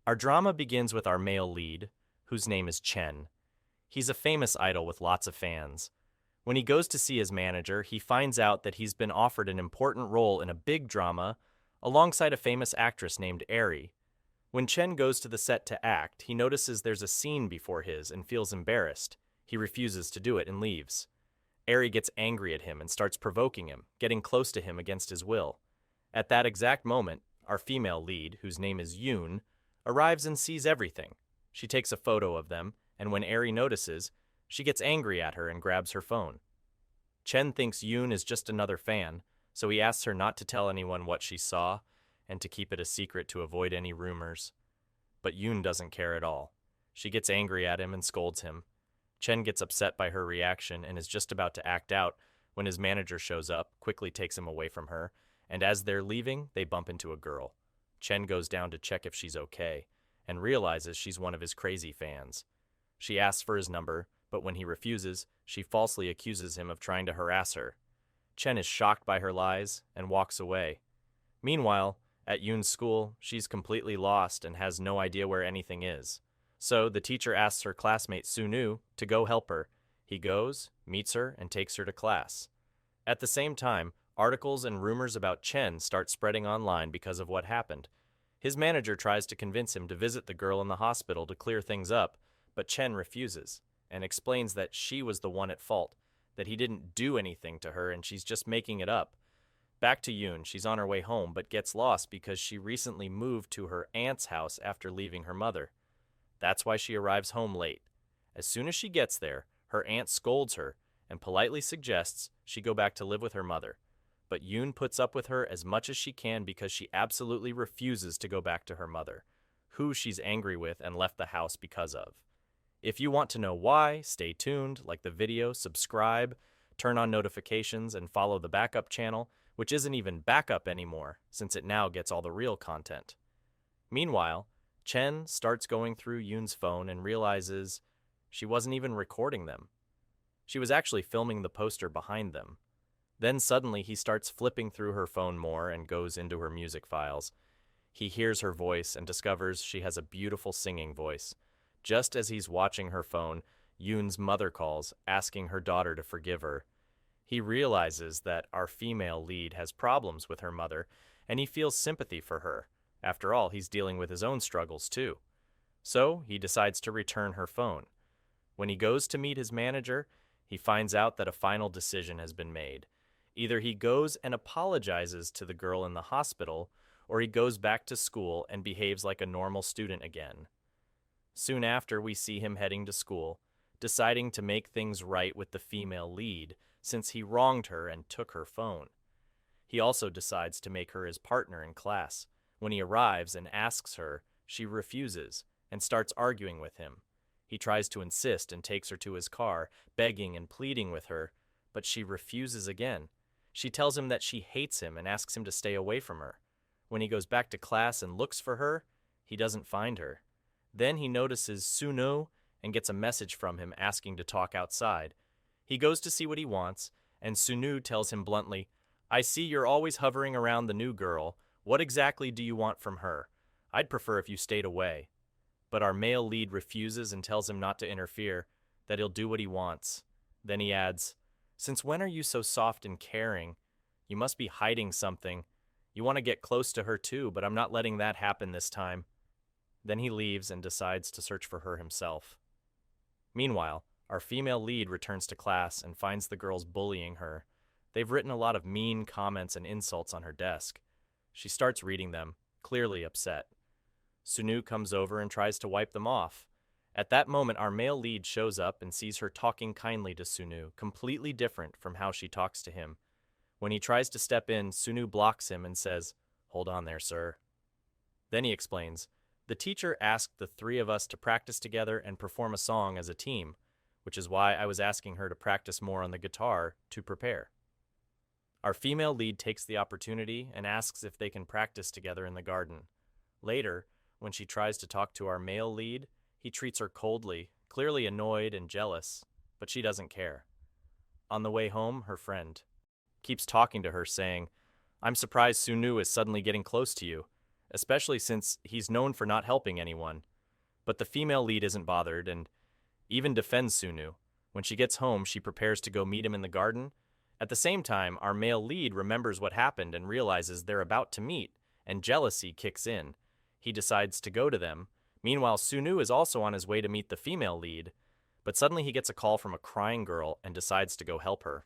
Our drama begins with our male lead, whose name is Chen. He's a famous idol with lots of fans. When he goes to see his manager, he finds out that he's been offered an important role in a big drama alongside a famous actress named Eri. When Chen goes to the set to act, he notices there's a scene before his and feels embarrassed. He refuses to do it and leaves. Eri gets angry at him and starts provoking him, getting close to him against his will. At that exact moment, our female lead, whose name is Yoon, arrives and sees everything. She takes a photo of them, and when Eri notices, she gets angry at her and grabs her phone. Chen thinks Yoon is just another fan, so he asks her not to tell anyone what she saw and to keep it a secret to avoid any rumors. But Yoon doesn't care at all. She gets angry at him and scolds him. Chen gets upset by her reaction and is just about to act out when his manager shows up, quickly takes him away from her, and as they're leaving, they bump into a girl. Chen goes down to check if she's okay, and realizes she's one of his crazy fans. She asks for his number, but when he refuses, she falsely accuses him of trying to harass her. Chen is shocked by her lies and walks away. Meanwhile, at Yoon's school, she's completely lost and has no idea where anything is. So the teacher asks her classmate Sunu to go help her. He goes, meets her, and takes her to class. At the same time, articles and rumors about Chen start spreading online because of what happened. His manager tries to convince him to visit the girl in the hospital to clear things up, but Chen refuses and explains that she was the one at fault, that he didn't do anything to her and she's just making it up. Back to Yoon, she's on her way home but gets lost because she recently moved to her aunt's house after leaving her mother. That's why she arrives home late. As soon as she gets there, her aunt scolds her and politely suggests she go back to live with her mother. But Yoon puts up with her as much as she can because she absolutely refuses to go back to her mother, who she's angry with and left the house because of. If you want to know why, stay tuned, like the video, subscribe, turn on notifications, and follow the backup channel, which isn't even backup anymore, since it now gets all the real content. Meanwhile, Chen starts going through Yoon's phone and realizes she wasn't even recording them. She was actually filming the poster behind them. Then suddenly he starts flipping through her phone more and goes into her music files. He hears her voice and discovers she has a beautiful singing voice. Just as he's watching her phone, Yoon's mother calls, asking her daughter to forgive her. He realizes that our female lead has problems with her mother, and he feels sympathy for her. After all, he's dealing with his own struggles too. So he decides to return her phone. When he goes to meet his manager, he finds out that a final decision has been made. Either he goes and apologizes to the girl in the hospital, or he goes back to school and behaves like a normal student again. Soon after, we see him heading to school, deciding to make things right with the female lead, since he wronged her and took her phone. He also decides to make her his partner in class. When he arrives and asks her, she refuses and starts arguing with him. He tries to insist and takes her to his car, begging and pleading with her, but she refuses again. She tells him that she hates him and asks him to stay away from her. When he goes back to class and looks for her, he doesn't find her. Then he notices Sunu and gets a message from him asking to talk outside. He goes to see what he wants, and Sunu tells him bluntly, "I see you're always hovering around the new girl. What exactly do you want from her? I'd prefer if you stayed away." But our male lead refuses and tells him not to interfere, that he'll do what he wants. Then he adds, "Since when are you so soft and caring? You must be hiding something. You want to get close to her too, but I'm not letting that happen this time." Then he leaves and decides to search for her himself. Meanwhile, our female lead returns to class and finds the girls bullying her. They've written a lot of mean comments and insults on her desk. She starts reading them, clearly upset. Sunu comes over and tries to wipe them off. At that moment, our male lead shows up and sees her talking kindly to Sunu, completely different from how she talks to him. When he tries to step in, Sunu blocks him and says, "Hold on there, sir." Then he explains, "The teacher asked the three of us to practice together and perform a song as a team, which is why I was asking her to practice more on the guitar to prepare." Our female lead takes the opportunity and asks if they can practice together in the garden. Later, when she tries to talk to our male lead, he treats her coldly, clearly annoyed and jealous, but she doesn't care. On the way home, her friend keeps talking to her saying, "I'm surprised Sunu is suddenly getting close to you, especially since he's known for not helping anyone. But the female lead isn't bothered and even defends Sunu. When she gets home, she prepares to go meet him in the garden. At the same time, our male lead remembers what happened and realizes they're about to meet, and jealousy kicks in. He decides to go to them. Meanwhile, Sunu is also on his way to meet the female lead, but suddenly he gets a call from a crying girl and decides to go help her.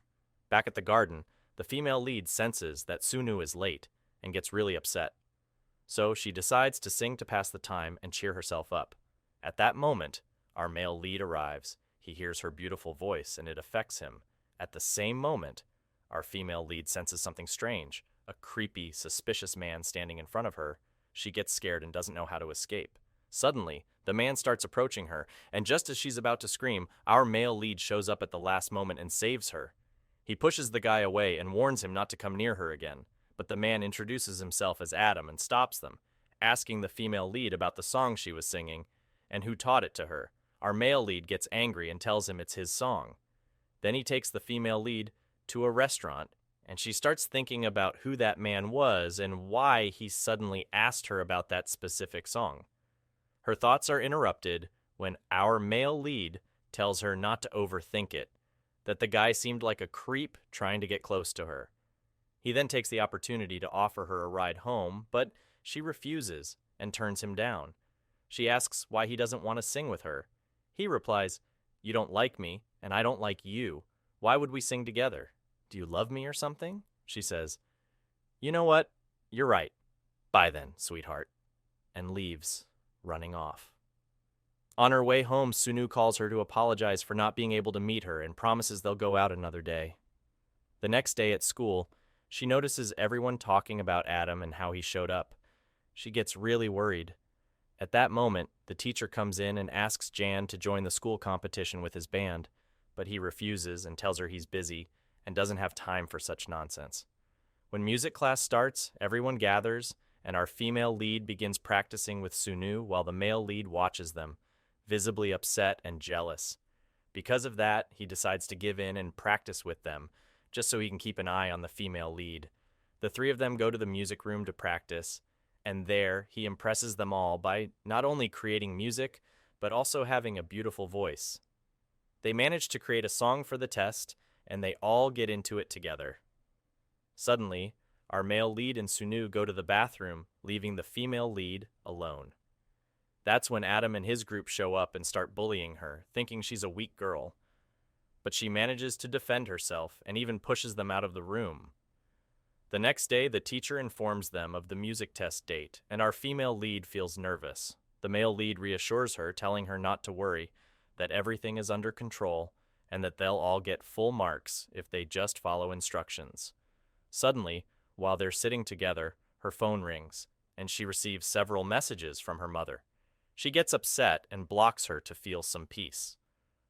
Back at the garden, the female lead senses that Sunu is late and gets really upset. So she decides to sing to pass the time and cheer herself up. At that moment, our male lead arrives. He hears her beautiful voice and it affects him. At the same moment, our female lead senses something strange, a creepy, suspicious man standing in front of her. She gets scared and doesn't know how to escape. Suddenly, the man starts approaching her, and just as she's about to scream, our male lead shows up at the last moment and saves her. He pushes the guy away and warns him not to come near her again, but the man introduces himself as Adam and stops them, asking the female lead about the song she was singing and who taught it to her. Our male lead gets angry and tells him it's his song. Then he takes the female lead to a restaurant, and she starts thinking about who that man was and why he suddenly asked her about that specific song. Her thoughts are interrupted when our male lead tells her not to overthink it, that the guy seemed like a creep trying to get close to her. He then takes the opportunity to offer her a ride home, but she refuses and turns him down. She asks why he doesn't want to sing with her. He replies, "You don't like me, and I don't like you. Why would we sing together? Do you love me or something?" She says, "You know what? You're right. Bye then, sweetheart," and leaves, running off. On her way home, Sunu calls her to apologize for not being able to meet her and promises they'll go out another day. The next day at school, she notices everyone talking about Adam and how he showed up. She gets really worried. At that moment, the teacher comes in and asks Jan to join the school competition with his band, but he refuses and tells her he's busy and doesn't have time for such nonsense. When music class starts, everyone gathers, and our female lead begins practicing with Sunu while the male lead watches them, visibly upset and jealous. Because of that, he decides to give in and practice with them, just so he can keep an eye on the female lead. The three of them go to the music room to practice, and there he impresses them all by not only creating music, but also having a beautiful voice. They manage to create a song for the test, and they all get into it together. Suddenly, our male lead and Sunu go to the bathroom, leaving the female lead alone. That's when Adam and his group show up and start bullying her, thinking she's a weak girl. But she manages to defend herself and even pushes them out of the room. The next day, the teacher informs them of the music test date, and our female lead feels nervous. The male lead reassures her, telling her not to worry, that everything is under control, and that they'll all get full marks if they just follow instructions. Suddenly, while they're sitting together, her phone rings, and she receives several messages from her mother. She gets upset and blocks her to feel some peace.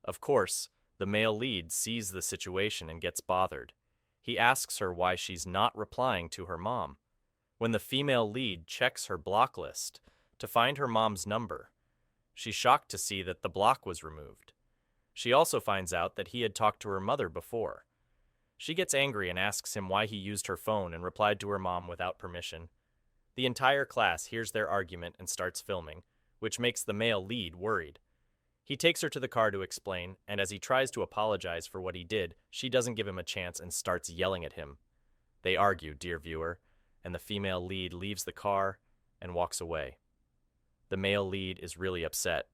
Of course, the male lead sees the situation and gets bothered. He asks her why she's not replying to her mom. When the female lead checks her block list to find her mom's number, she's shocked to see that the block was removed. She also finds out that he had talked to her mother before. She gets angry and asks him why he used her phone and replied to her mom without permission. The entire class hears their argument and starts filming, which makes the male lead worried. He takes her to the car to explain, and as he tries to apologize for what he did, she doesn't give him a chance and starts yelling at him. They argue, dear viewer, and the female lead leaves the car and walks away. The male lead is really upset,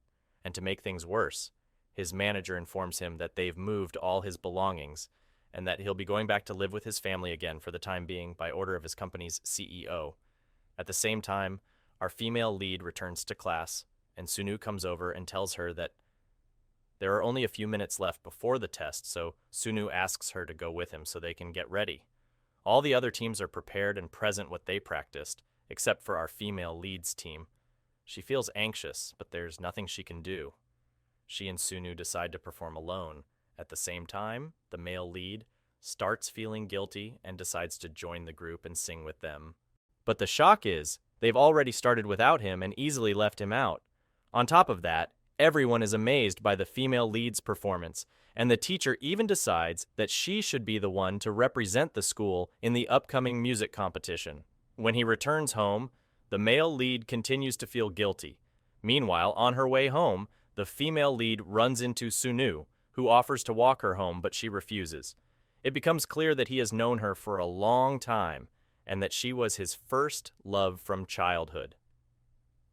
and to make things worse, his manager informs him that they've moved all his belongings and that he'll be going back to live with his family again for the time being by order of his company's CEO. At the same time, our female lead returns to class, and Sunu comes over and tells her that there are only a few minutes left before the test, so Sunu asks her to go with him so they can get ready. All the other teams are prepared and present what they practiced, except for our female lead's team. She feels anxious, but there's nothing she can do. She and Sunu decide to perform alone. At the same time, the male lead starts feeling guilty and decides to join the group and sing with them. But the shock is, they've already started without him and easily left him out. On top of that, everyone is amazed by the female lead's performance, and the teacher even decides that she should be the one to represent the school in the upcoming music competition. When he returns home, The male lead continues to feel guilty. Meanwhile, on her way home, the female lead runs into Sunu, who offers to walk her home, but she refuses. It becomes clear that he has known her for a long time, and that she was his first love from childhood.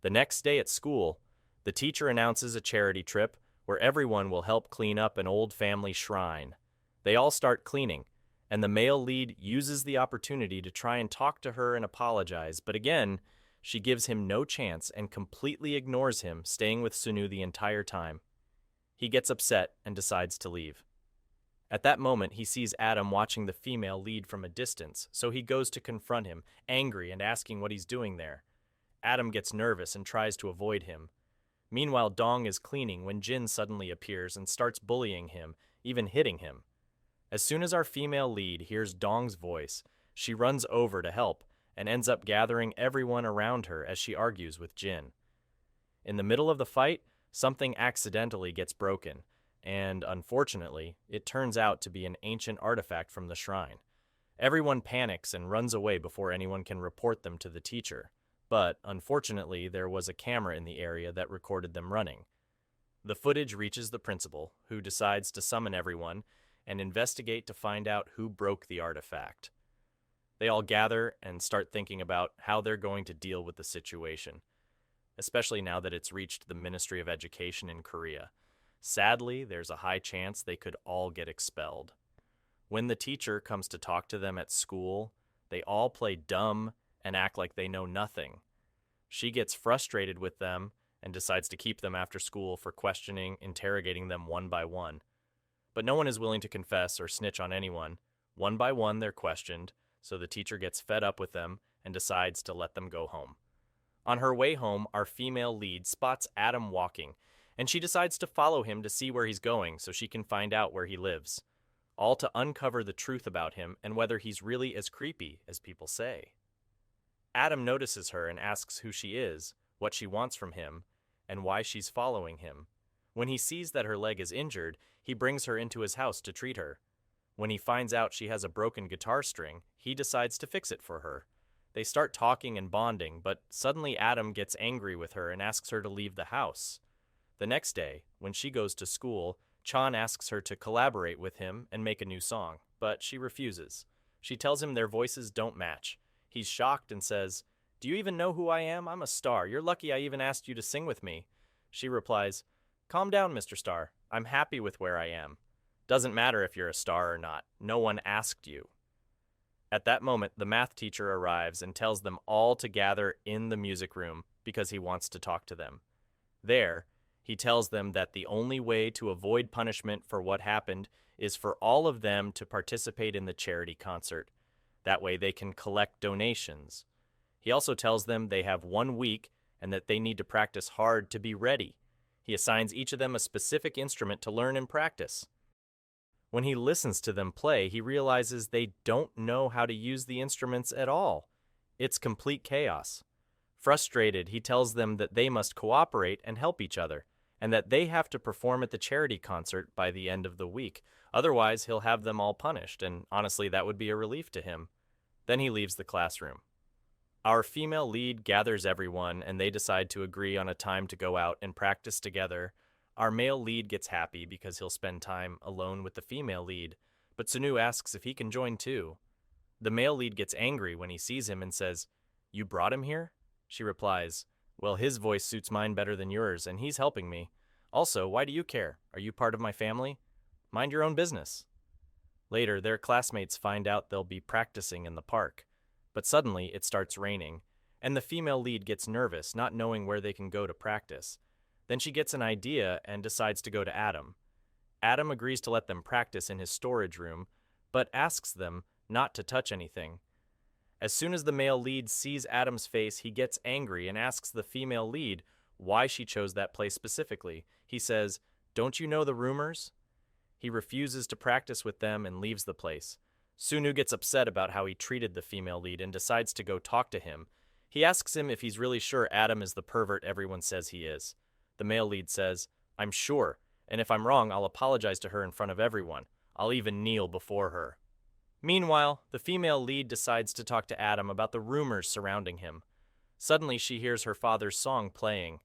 The next day at school, the teacher announces a charity trip where everyone will help clean up an old family shrine. They all start cleaning, and the male lead uses the opportunity to try and talk to her and apologize, but again, she gives him no chance and completely ignores him, staying with Sunu the entire time. He gets upset and decides to leave. At that moment, he sees Adam watching the female lead from a distance, so he goes to confront him, angry and asking what he's doing there. Adam gets nervous and tries to avoid him. Meanwhile, Dong is cleaning when Jin suddenly appears and starts bullying him, even hitting him. As soon as our female lead hears Dong's voice, she runs over to help and ends up gathering everyone around her as she argues with Jin. In the middle of the fight, something accidentally gets broken, and unfortunately, it turns out to be an ancient artifact from the shrine. Everyone panics and runs away before anyone can report them to the teacher, but unfortunately, there was a camera in the area that recorded them running. The footage reaches the principal, who decides to summon everyone and investigate to find out who broke the artifact. They all gather and start thinking about how they're going to deal with the situation, especially now that it's reached the Ministry of Education in Korea. Sadly, there's a high chance they could all get expelled. When the teacher comes to talk to them at school, they all play dumb and act like they know nothing. She gets frustrated with them and decides to keep them after school for questioning, interrogating them one by one. But no one is willing to confess or snitch on anyone. One by one, they're questioned, so the teacher gets fed up with them and decides to let them go home. On her way home, our female lead spots Adam walking, and she decides to follow him to see where he's going so she can find out where he lives, all to uncover the truth about him and whether he's really as creepy as people say. Adam notices her and asks who she is, what she wants from him, and why she's following him. When he sees that her leg is injured, he brings her into his house to treat her. When he finds out she has a broken guitar string, he decides to fix it for her. They start talking and bonding, but suddenly Adam gets angry with her and asks her to leave the house. The next day, when she goes to school, Chan asks her to collaborate with him and make a new song, but she refuses. She tells him their voices don't match. He's shocked and says, "Do you even know who I am? I'm a star. You're lucky I even asked you to sing with me." She replies, "Calm down, Mr. Star. I'm happy with where I am. Doesn't matter if you're a star or not. No one asked you." At that moment, the math teacher arrives and tells them all to gather in the music room because he wants to talk to them. There, he tells them that the only way to avoid punishment for what happened is for all of them to participate in the charity concert. That way they can collect donations. He also tells them they have 1 week and that they need to practice hard to be ready. He assigns each of them a specific instrument to learn and practice. When he listens to them play, he realizes they don't know how to use the instruments at all. It's complete chaos. Frustrated, he tells them that they must cooperate and help each other, and that they have to perform at the charity concert by the end of the week. Otherwise, he'll have them all punished, and honestly, that would be a relief to him. Then he leaves the classroom. Our female lead gathers everyone, and they decide to agree on a time to go out and practice together. Our male lead gets happy because he'll spend time alone with the female lead, but Sunu asks if he can join too. The male lead gets angry when he sees him and says, "You brought him here?" She replies, "Well, his voice suits mine better than yours, and he's helping me. Also, why do you care? Are you part of my family? Mind your own business." Later, their classmates find out they'll be practicing in the park. But suddenly, it starts raining, and the female lead gets nervous, not knowing where they can go to practice. Then she gets an idea and decides to go to Adam. Adam agrees to let them practice in his storage room, but asks them not to touch anything. As soon as the male lead sees Adam's face, he gets angry and asks the female lead why she chose that place specifically. He says, "Don't you know the rumors?" He refuses to practice with them and leaves the place. Sunu gets upset about how he treated the female lead and decides to go talk to him. He asks him if he's really sure Adam is the pervert everyone says he is. The male lead says, "I'm sure, and if I'm wrong, I'll apologize to her in front of everyone. I'll even kneel before her." Meanwhile, the female lead decides to talk to Adam about the rumors surrounding him. Suddenly, she hears her father's song playing.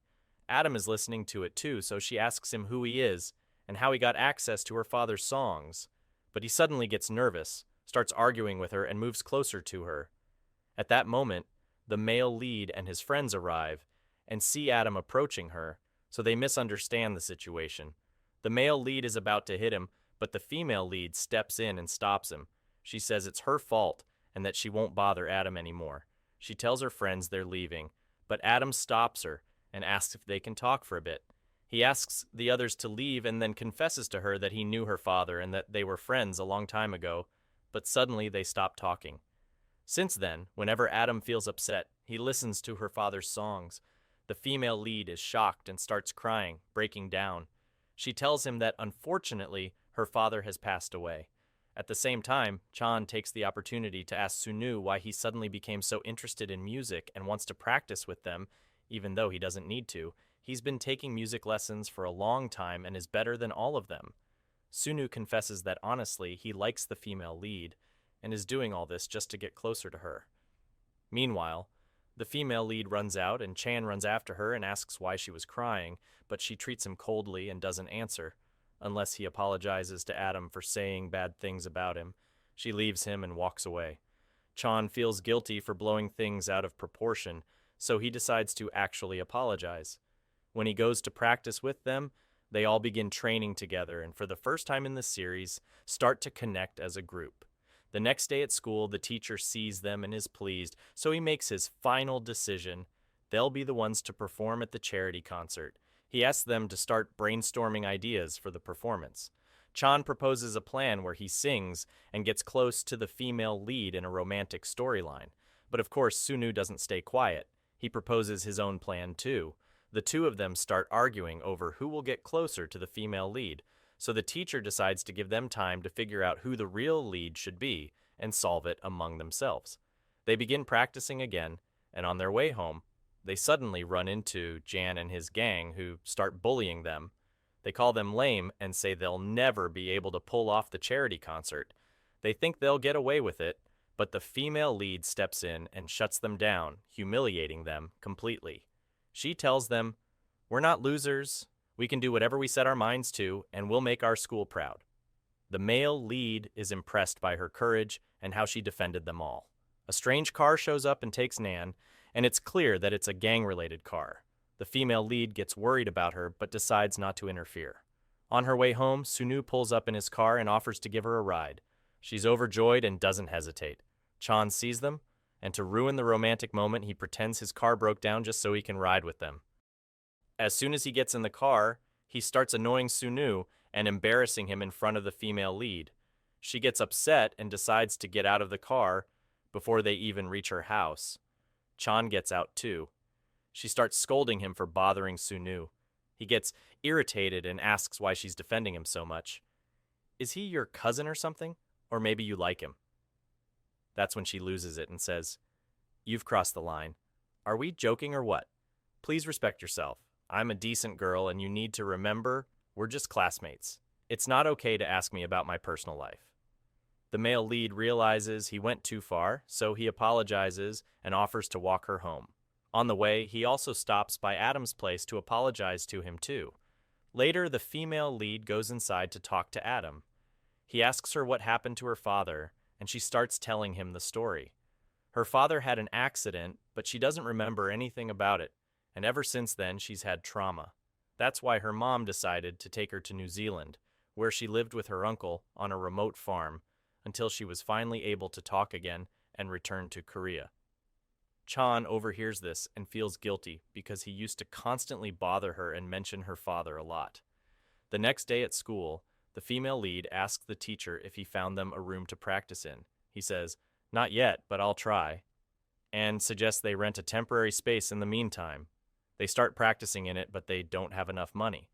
Adam is listening to it too, so she asks him who he is and how he got access to her father's songs. But he suddenly gets nervous, starts arguing with her, and moves closer to her. At that moment, the male lead and his friends arrive and see Adam approaching her, so they misunderstand the situation. The male lead is about to hit him, but the female lead steps in and stops him. She says it's her fault and that she won't bother Adam anymore. She tells her friends they're leaving, but Adam stops her and asks if they can talk for a bit. He asks the others to leave and then confesses to her that he knew her father and that they were friends a long time ago, but suddenly they stop talking. Since then, whenever Adam feels upset, he listens to her father's songs. The female lead is shocked and starts crying, breaking down. She tells him that unfortunately, her father has passed away. At the same time, Chan takes the opportunity to ask Sunu why he suddenly became so interested in music and wants to practice with them, even though he doesn't need to. He's been taking music lessons for a long time and is better than all of them. Sunu confesses that honestly, he likes the female lead and is doing all this just to get closer to her. Meanwhile, the female lead runs out and Chan runs after her and asks why she was crying, but she treats him coldly and doesn't answer. Unless he apologizes to Adam for saying bad things about him, she leaves him and walks away. Chan feels guilty for blowing things out of proportion, so he decides to actually apologize. When he goes to practice with them, they all begin training together and for the first time in the series, start to connect as a group. The next day at school, the teacher sees them and is pleased, so he makes his final decision. They'll be the ones to perform at the charity concert. He asks them to start brainstorming ideas for the performance. Chan proposes a plan where he sings and gets close to the female lead in a romantic storyline. But of course, Sunu doesn't stay quiet. He proposes his own plan too. The two of them start arguing over who will get closer to the female lead, so the teacher decides to give them time to figure out who the real lead should be and solve it among themselves. They begin practicing again, and on their way home, they suddenly run into Jan and his gang who start bullying them. They call them lame and say they'll never be able to pull off the charity concert. They think they'll get away with it, but the female lead steps in and shuts them down, humiliating them completely. She tells them, "We're not losers. We can do whatever we set our minds to, and we'll make our school proud." The male lead is impressed by her courage and how she defended them all. A strange car shows up and takes Nan, and it's clear that it's a gang-related car. The female lead gets worried about her, but decides not to interfere. On her way home, Sunu pulls up in his car and offers to give her a ride. She's overjoyed and doesn't hesitate. Chan sees them, and to ruin the romantic moment, he pretends his car broke down just so he can ride with them. As soon as he gets in the car, he starts annoying Sunu and embarrassing him in front of the female lead. She gets upset and decides to get out of the car before they even reach her house. Chan gets out too. She starts scolding him for bothering Sunu. He gets irritated and asks why she's defending him so much. "Is he your cousin or something? Or maybe you like him?" That's when she loses it and says, "You've crossed the line. Are we joking or what? Please respect yourself. I'm a decent girl and you need to remember we're just classmates. It's not okay to ask me about my personal life." The male lead realizes he went too far, so he apologizes and offers to walk her home. On the way, he also stops by Adam's place to apologize to him too. Later, the female lead goes inside to talk to Adam. He asks her what happened to her father, and she starts telling him the story. Her father had an accident, but she doesn't remember anything about it, and ever since then she's had trauma. That's why her mom decided to take her to New Zealand, where she lived with her uncle on a remote farm, until she was finally able to talk again and return to Korea. Chan overhears this and feels guilty because he used to constantly bother her and mention her father a lot. The next day at school, the female lead asks the teacher if he found them a room to practice in. He says, "Not yet, but I'll try," and suggests they rent a temporary space in the meantime. They start practicing in it, but they don't have enough money.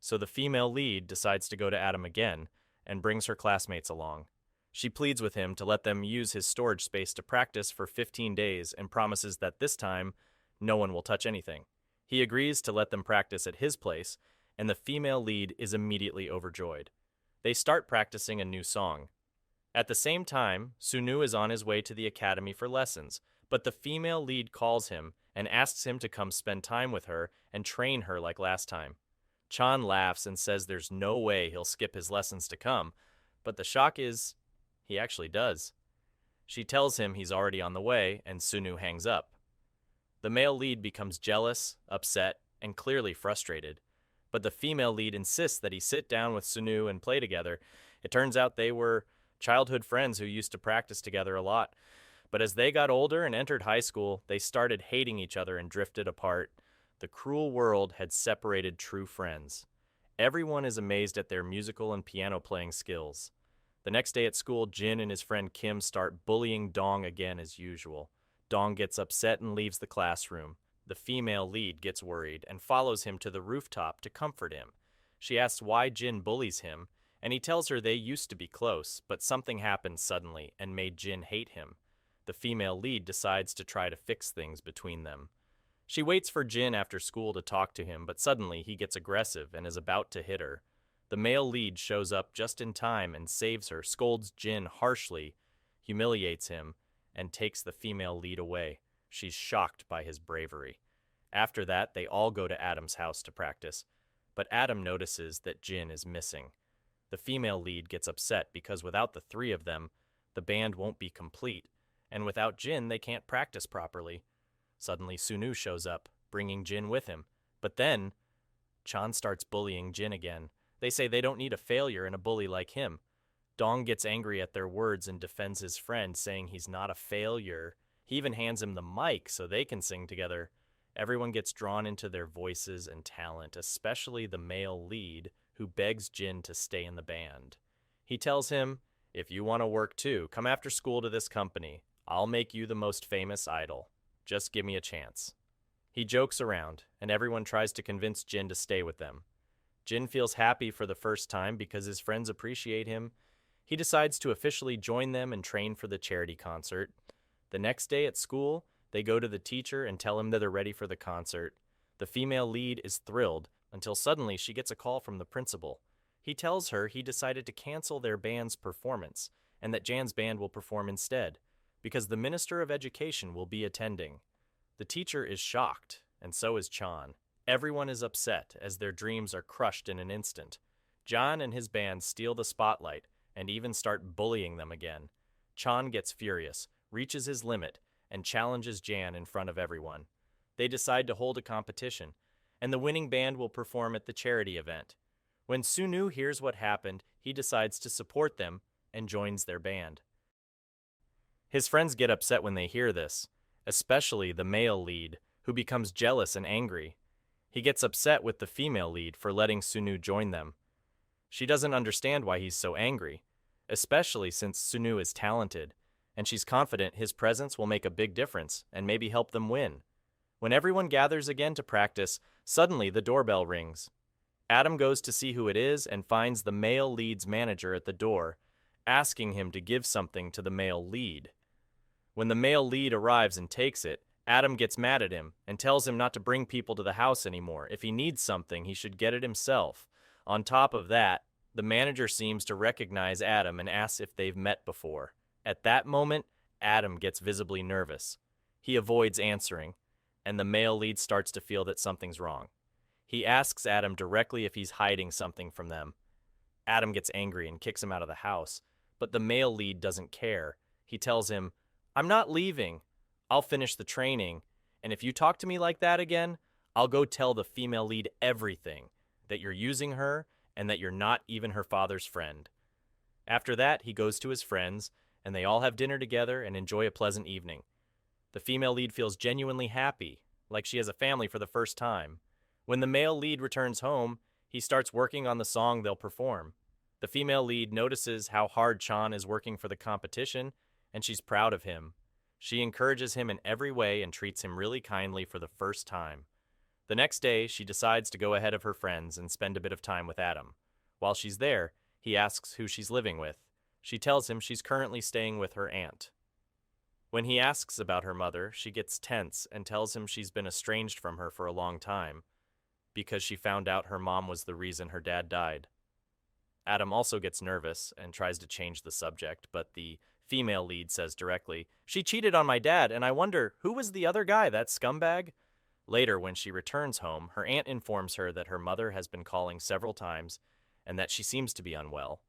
So the female lead decides to go to Adam again and brings her classmates along. She pleads with him to let them use his storage space to practice for 15 days and promises that this time, no one will touch anything. He agrees to let them practice at his place, and the female lead is immediately overjoyed. They start practicing a new song. At the same time, Sunu is on his way to the academy for lessons, but the female lead calls him and asks him to come spend time with her and train her like last time. Chan laughs and says there's no way he'll skip his lessons to come, but the shock is he actually does. She tells him he's already on the way, and Sunu hangs up. The male lead becomes jealous, upset, and clearly frustrated, but the female lead insists that he sit down with Sunu and play together. It turns out they were childhood friends who used to practice together a lot, but as they got older and entered high school, they started hating each other and drifted apart. The cruel world had separated true friends. Everyone is amazed at their musical and piano playing skills. The next day at school, Jin and his friend Kim start bullying Dong again as usual. Dong gets upset and leaves the classroom. The female lead gets worried and follows him to the rooftop to comfort him. She asks why Jin bullies him, and he tells her they used to be close, but something happened suddenly and made Jin hate him. The female lead decides to try to fix things between them. She waits for Jin after school to talk to him, but suddenly he gets aggressive and is about to hit her. The male lead shows up just in time and saves her, scolds Jin harshly, humiliates him, and takes the female lead away. She's shocked by his bravery. After that, they all go to Adam's house to practice, but Adam notices that Jin is missing. The female lead gets upset because without the three of them, the band won't be complete, and without Jin, they can't practice properly. Suddenly, Sunu shows up, bringing Jin with him. But then, Chan starts bullying Jin again. They say they don't need a failure and a bully like him. Dong gets angry at their words and defends his friend, saying he's not a failure. He even hands him the mic so they can sing together. Everyone gets drawn into their voices and talent, especially the male lead, who begs Jin to stay in the band. He tells him, "If you want to work too, come after school to this company. I'll make you the most famous idol. Just give me a chance." He jokes around, and everyone tries to convince Jin to stay with them. Jin feels happy for the first time because his friends appreciate him. He decides to officially join them and train for the charity concert. The next day at school, they go to the teacher and tell him that they're ready for the concert. The female lead is thrilled until suddenly she gets a call from the principal. He tells her he decided to cancel their band's performance and that Jan's band will perform instead, because the Minister of Education will be attending. The teacher is shocked, and so is Chan. Everyone is upset as their dreams are crushed in an instant. John and his band steal the spotlight and even start bullying them again. Chan gets furious, reaches his limit, and challenges Jan in front of everyone. They decide to hold a competition, and the winning band will perform at the charity event. When Sunu hears what happened, he decides to support them and joins their band. His friends get upset when they hear this, especially the male lead, who becomes jealous and angry. He gets upset with the female lead for letting Sunu join them. She doesn't understand why he's so angry, especially since Sunu is talented, and she's confident his presence will make a big difference and maybe help them win. When everyone gathers again to practice, suddenly the doorbell rings. Adam goes to see who it is and finds the male lead's manager at the door, asking him to give something to the male lead. When the male lead arrives and takes it, Adam gets mad at him and tells him not to bring people to the house anymore. If he needs something, he should get it himself. On top of that, the manager seems to recognize Adam and asks if they've met before. At that moment, Adam gets visibly nervous. He avoids answering, and the male lead starts to feel that something's wrong. He asks Adam directly if he's hiding something from them. Adam gets angry and kicks him out of the house, but the male lead doesn't care. He tells him, "I'm not leaving. I'll finish the training, and if you talk to me like that again, I'll go tell the female lead everything, that you're using her and that you're not even her father's friend." After that, he goes to his friends, and they all have dinner together and enjoy a pleasant evening. The female lead feels genuinely happy, like she has a family for the first time. When the male lead returns home, he starts working on the song they'll perform. The female lead notices how hard Chan is working for the competition, and she's proud of him. She encourages him in every way and treats him really kindly for the first time. The next day, she decides to go ahead of her friends and spend a bit of time with Adam. While she's there, he asks who she's living with. She tells him she's currently staying with her aunt. When he asks about her mother, she gets tense and tells him she's been estranged from her for a long time, because she found out her mom was the reason her dad died. Adam also gets nervous and tries to change the subject, but the Female lead says directly, "She cheated on my dad, and I wonder, who was the other guy, that scumbag?" Later, when she returns home, her aunt informs her that her mother has been calling several times and that she seems to be unwell.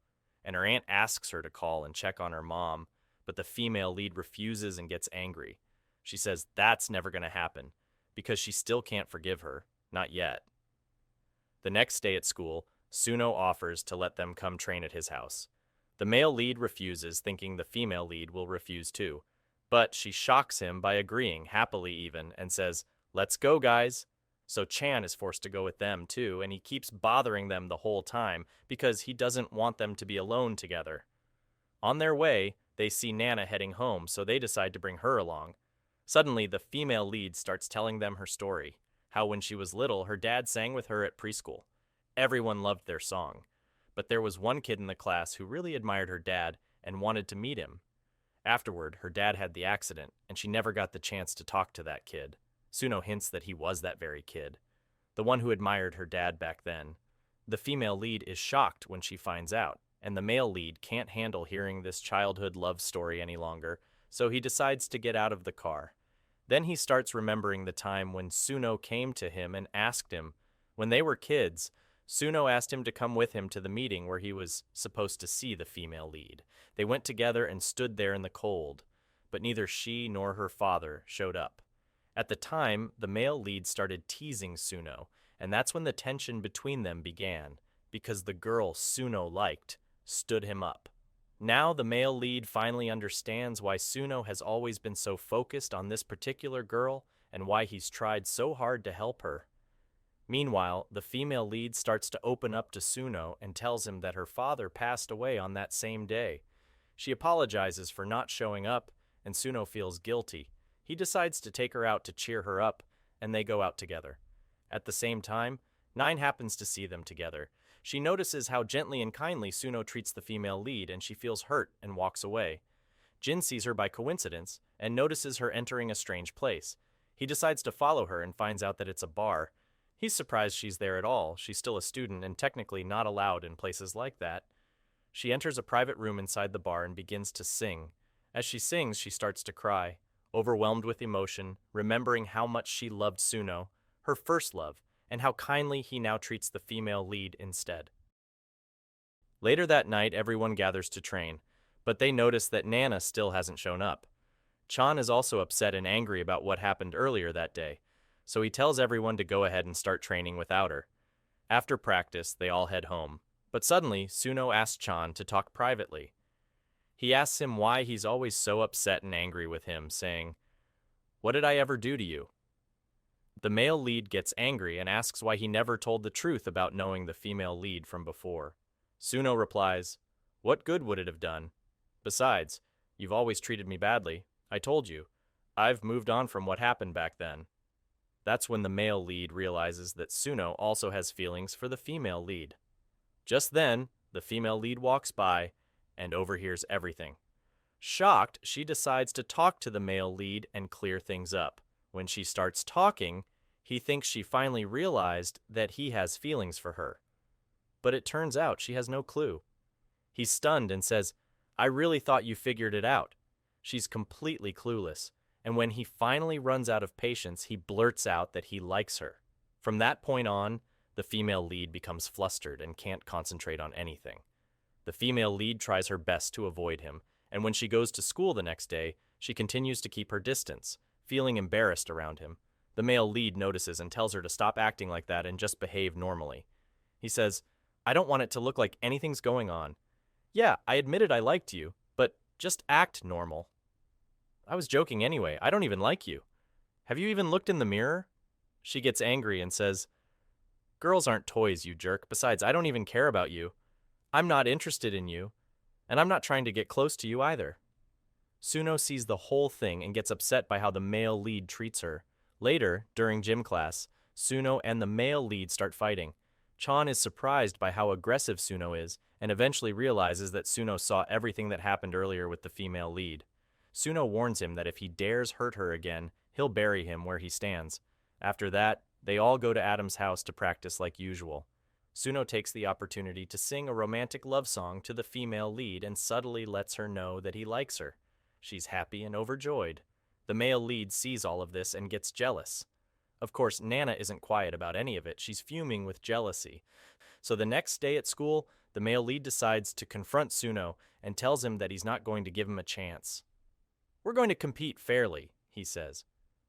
And her aunt asks her to call and check on her mom, but the female lead refuses and gets angry. She says that's never going to happen because she still can't forgive her, not yet. The next day at school, Suno offers to let them come train at his house. The male lead refuses, thinking the female lead will refuse too. But she shocks him by agreeing, happily even, and says, "Let's go, guys." So Chan is forced to go with them too, and he keeps bothering them the whole time because he doesn't want them to be alone together. On their way, they see Nana heading home, so they decide to bring her along. Suddenly, the female lead starts telling them her story, how when she was little, her dad sang with her at preschool. Everyone loved their song, but there was one kid in the class who really admired her dad and wanted to meet him. Afterward, her dad had the accident, and she never got the chance to talk to that kid. Suno hints that he was that very kid, the one who admired her dad back then. The female lead is shocked when she finds out, and the male lead can't handle hearing this childhood love story any longer, so he decides to get out of the car. Then he starts remembering the time when Suno came to him and asked him. When they were kids, Suno asked him to come with him to the meeting where he was supposed to see the female lead. They went together and stood there in the cold, but neither she nor her father showed up. At the time, the male lead started teasing Suno, and that's when the tension between them began, because the girl Suno liked stood him up. Now the male lead finally understands why Suno has always been so focused on this particular girl and why he's tried so hard to help her. Meanwhile, the female lead starts to open up to Suno and tells him that her father passed away on that same day. She apologizes for not showing up, and Suno feels guilty. He decides to take her out to cheer her up, and they go out together. At the same time, Nine happens to see them together. She notices how gently and kindly Suno treats the female lead, and she feels hurt and walks away. Jin sees her by coincidence and notices her entering a strange place. He decides to follow her and finds out that it's a bar. He's surprised she's there at all. She's still a student and technically not allowed in places like that. She enters a private room inside the bar and begins to sing. As she sings, she starts to cry, overwhelmed with emotion, remembering how much she loved Suno, her first love, and how kindly he now treats the female lead instead. Later that night, everyone gathers to train, but they notice that Nana still hasn't shown up. Chan is also upset and angry about what happened earlier that day, so he tells everyone to go ahead and start training without her. After practice, they all head home, but suddenly Suno asks Chan to talk privately. He asks him why he's always so upset and angry with him, saying, "What did I ever do to you?" The male lead gets angry and asks why he never told the truth about knowing the female lead from before. Suno replies, "What good would it have done? Besides, you've always treated me badly. I told you. I've moved on from what happened back then." That's when the male lead realizes that Suno also has feelings for the female lead. Just then, the female lead walks by and overhears everything. Shocked, she decides to talk to the male lead and clear things up. When she starts talking, he thinks she finally realized that he has feelings for her. But it turns out she has no clue. He's stunned and says, "I really thought you figured it out." She's completely clueless, and when he finally runs out of patience, he blurts out that he likes her. From that point on, the female lead becomes flustered and can't concentrate on anything. The female lead tries her best to avoid him, and when she goes to school the next day, she continues to keep her distance, feeling embarrassed around him. The male lead notices and tells her to stop acting like that and just behave normally. He says, "I don't want it to look like anything's going on. Yeah, I admitted I liked you, but just act normal." "I was joking anyway. I don't even like you. Have you even looked in the mirror?" She gets angry and says, "Girls aren't toys, you jerk. Besides, I don't even care about you. I'm not interested in you, and I'm not trying to get close to you either." Suno sees the whole thing and gets upset by how the male lead treats her. Later, during gym class, Suno and the male lead start fighting. Chan is surprised by how aggressive Suno is and eventually realizes that Suno saw everything that happened earlier with the female lead. Suno warns him that if he dares hurt her again, he'll bury him where he stands. After that, they all go to Adam's house to practice like usual. Suno takes the opportunity to sing a romantic love song to the female lead and subtly lets her know that he likes her. She's happy and overjoyed. The male lead sees all of this and gets jealous. Of course, Nana isn't quiet about any of it. She's fuming with jealousy. So the next day at school, the male lead decides to confront Suno and tells him that he's not going to give him a chance. "We're going to compete fairly," he says.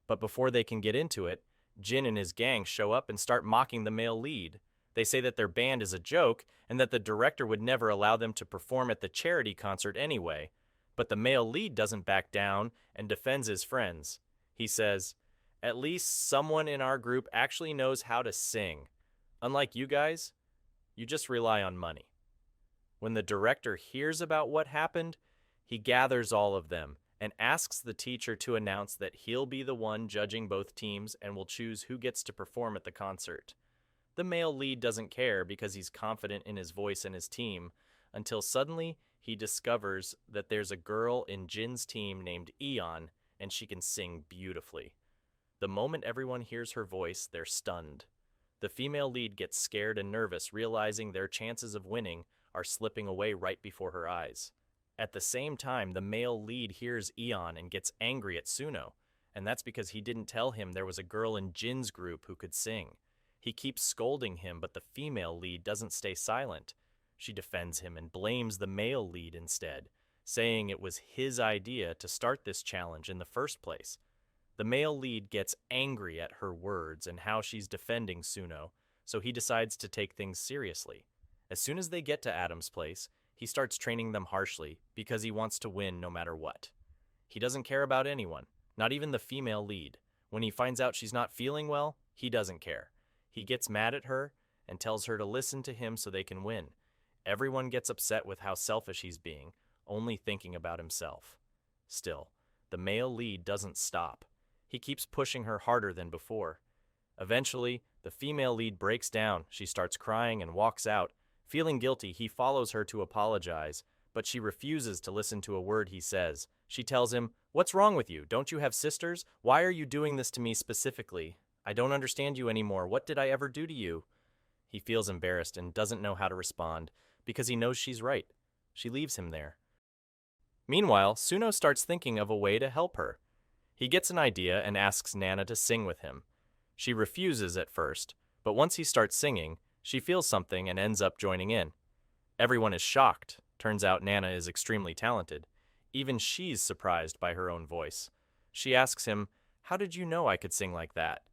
But before they can get into it, Jin and his gang show up and start mocking the male lead. They say that their band is a joke and that the director would never allow them to perform at the charity concert anyway. But the male lead doesn't back down and defends his friends. He says, "At least someone in our group actually knows how to sing. Unlike you guys, you just rely on money." When the director hears about what happened, he gathers all of them and asks the teacher to announce that he'll be the one judging both teams and will choose who gets to perform at the concert. The male lead doesn't care because he's confident in his voice and his team, until suddenly he discovers that there's a girl in Jin's team named Eon, and she can sing beautifully. The moment everyone hears her voice, they're stunned. The female lead gets scared and nervous, realizing their chances of winning are slipping away right before her eyes. At the same time, the male lead hears Eon and gets angry at Suno, and that's because he didn't tell him there was a girl in Jin's group who could sing. He keeps scolding him, but the female lead doesn't stay silent. She defends him and blames the male lead instead, saying it was his idea to start this challenge in the first place. The male lead gets angry at her words and how she's defending Suno, so he decides to take things seriously. As soon as they get to Adam's place, he starts training them harshly because he wants to win no matter what. He doesn't care about anyone, not even the female lead. When he finds out she's not feeling well, he doesn't care. He gets mad at her and tells her to listen to him so they can win. Everyone gets upset with how selfish he's being, only thinking about himself. Still, the male lead doesn't stop. He keeps pushing her harder than before. Eventually, the female lead breaks down. She starts crying and walks out. Feeling guilty, he follows her to apologize, but she refuses to listen to a word he says. She tells him, "What's wrong with you? Don't you have sisters? Why are you doing this to me specifically? I don't understand you anymore. What did I ever do to you?" He feels embarrassed and doesn't know how to respond because he knows she's right. She leaves him there. Meanwhile, Suno starts thinking of a way to help her. He gets an idea and asks Nana to sing with him. She refuses at first, but once he starts singing, she feels something and ends up joining in. Everyone is shocked. Turns out Nana is extremely talented. Even she's surprised by her own voice. She asks him, "How did you know I could sing like that?"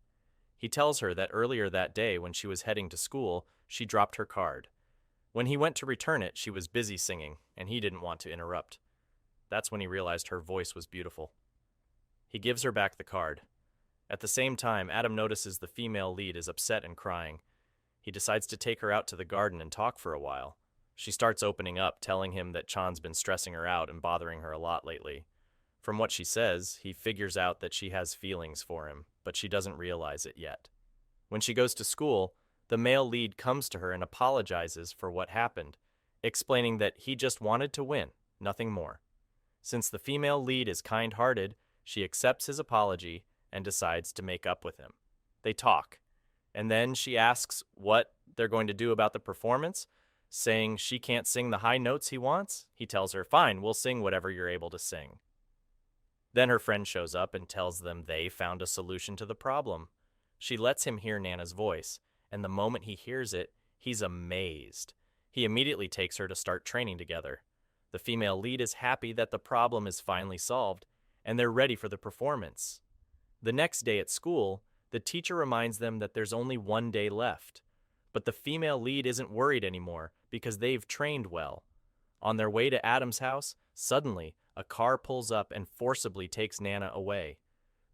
He tells her that earlier that day when she was heading to school, she dropped her card. When he went to return it, she was busy singing, and he didn't want to interrupt. That's when he realized her voice was beautiful. He gives her back the card. At the same time, Adam notices the female lead is upset and crying. He decides to take her out to the garden and talk for a while. She starts opening up, telling him that Chan's been stressing her out and bothering her a lot lately. From what she says, he figures out that she has feelings for him, but she doesn't realize it yet. When she goes to school, the male lead comes to her and apologizes for what happened, explaining that he just wanted to win, nothing more. Since the female lead is kind-hearted, she accepts his apology and decides to make up with him. They talk, and then she asks what they're going to do about the performance, saying she can't sing the high notes he wants. He tells her, "Fine, we'll sing whatever you're able to sing." Then her friend shows up and tells them they found a solution to the problem. She lets him hear Nana's voice, and the moment he hears it, he's amazed. He immediately takes her to start training together. The female lead is happy that the problem is finally solved, and they're ready for the performance. The next day at school, the teacher reminds them that there's only one day left. But the female lead isn't worried anymore because they've trained well. On their way to Adam's house, suddenly, a car pulls up and forcibly takes Nana away.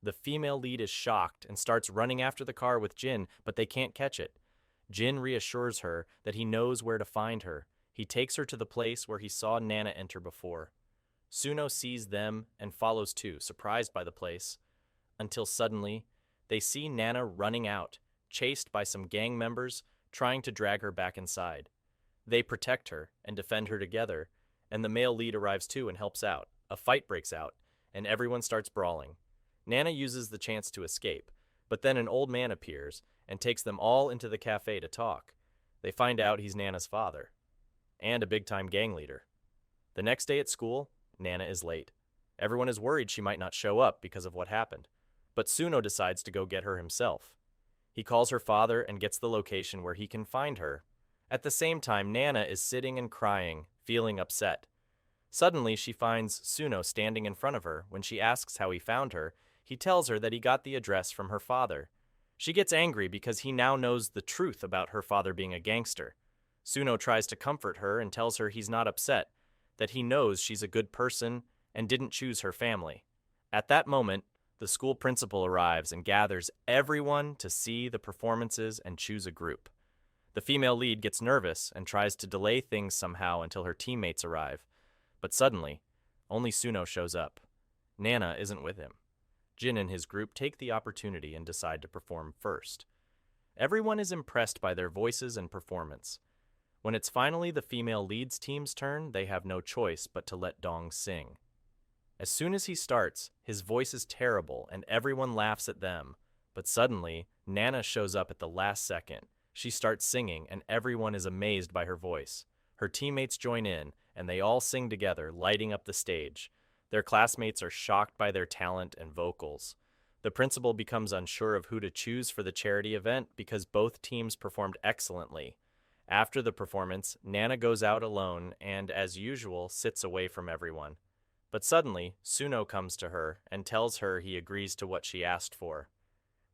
The female lead is shocked and starts running after the car with Jin, but they can't catch it. Jin reassures her that he knows where to find her. He takes her to the place where he saw Nana enter before. Suno sees them and follows too, surprised by the place, until suddenly, they see Nana running out, chased by some gang members trying to drag her back inside. They protect her and defend her together, and the male lead arrives too and helps out. A fight breaks out, and everyone starts brawling. Nana uses the chance to escape, but then an old man appears and takes them all into the cafe to talk. They find out he's Nana's father, and a big-time gang leader. The next day at school, Nana is late. Everyone is worried she might not show up because of what happened, but Suno decides to go get her himself. He calls her father and gets the location where he can find her. At the same time, Nana is sitting and crying, feeling upset. Suddenly, she finds Suno standing in front of her. When she asks how he found her, he tells her that he got the address from her father. She gets angry because he now knows the truth about her father being a gangster. Suno tries to comfort her and tells her he's not upset, that he knows she's a good person and didn't choose her family. At that moment, the school principal arrives and gathers everyone to see the performances and choose a group. The female lead gets nervous and tries to delay things somehow until her teammates arrive. But suddenly, only Suno shows up. Nana isn't with him. Jin and his group take the opportunity and decide to perform first. Everyone is impressed by their voices and performance. When it's finally the female lead's team's turn, they have no choice but to let Dong sing. As soon as he starts, his voice is terrible and everyone laughs at them. But suddenly, Nana shows up at the last second. She starts singing and everyone is amazed by her voice. Her teammates join in and they all sing together, lighting up the stage. Their classmates are shocked by their talent and vocals. The principal becomes unsure of who to choose for the charity event because both teams performed excellently. After the performance, Nana goes out alone and, as usual, sits away from everyone. But suddenly, Suno comes to her and tells her he agrees to what she asked for.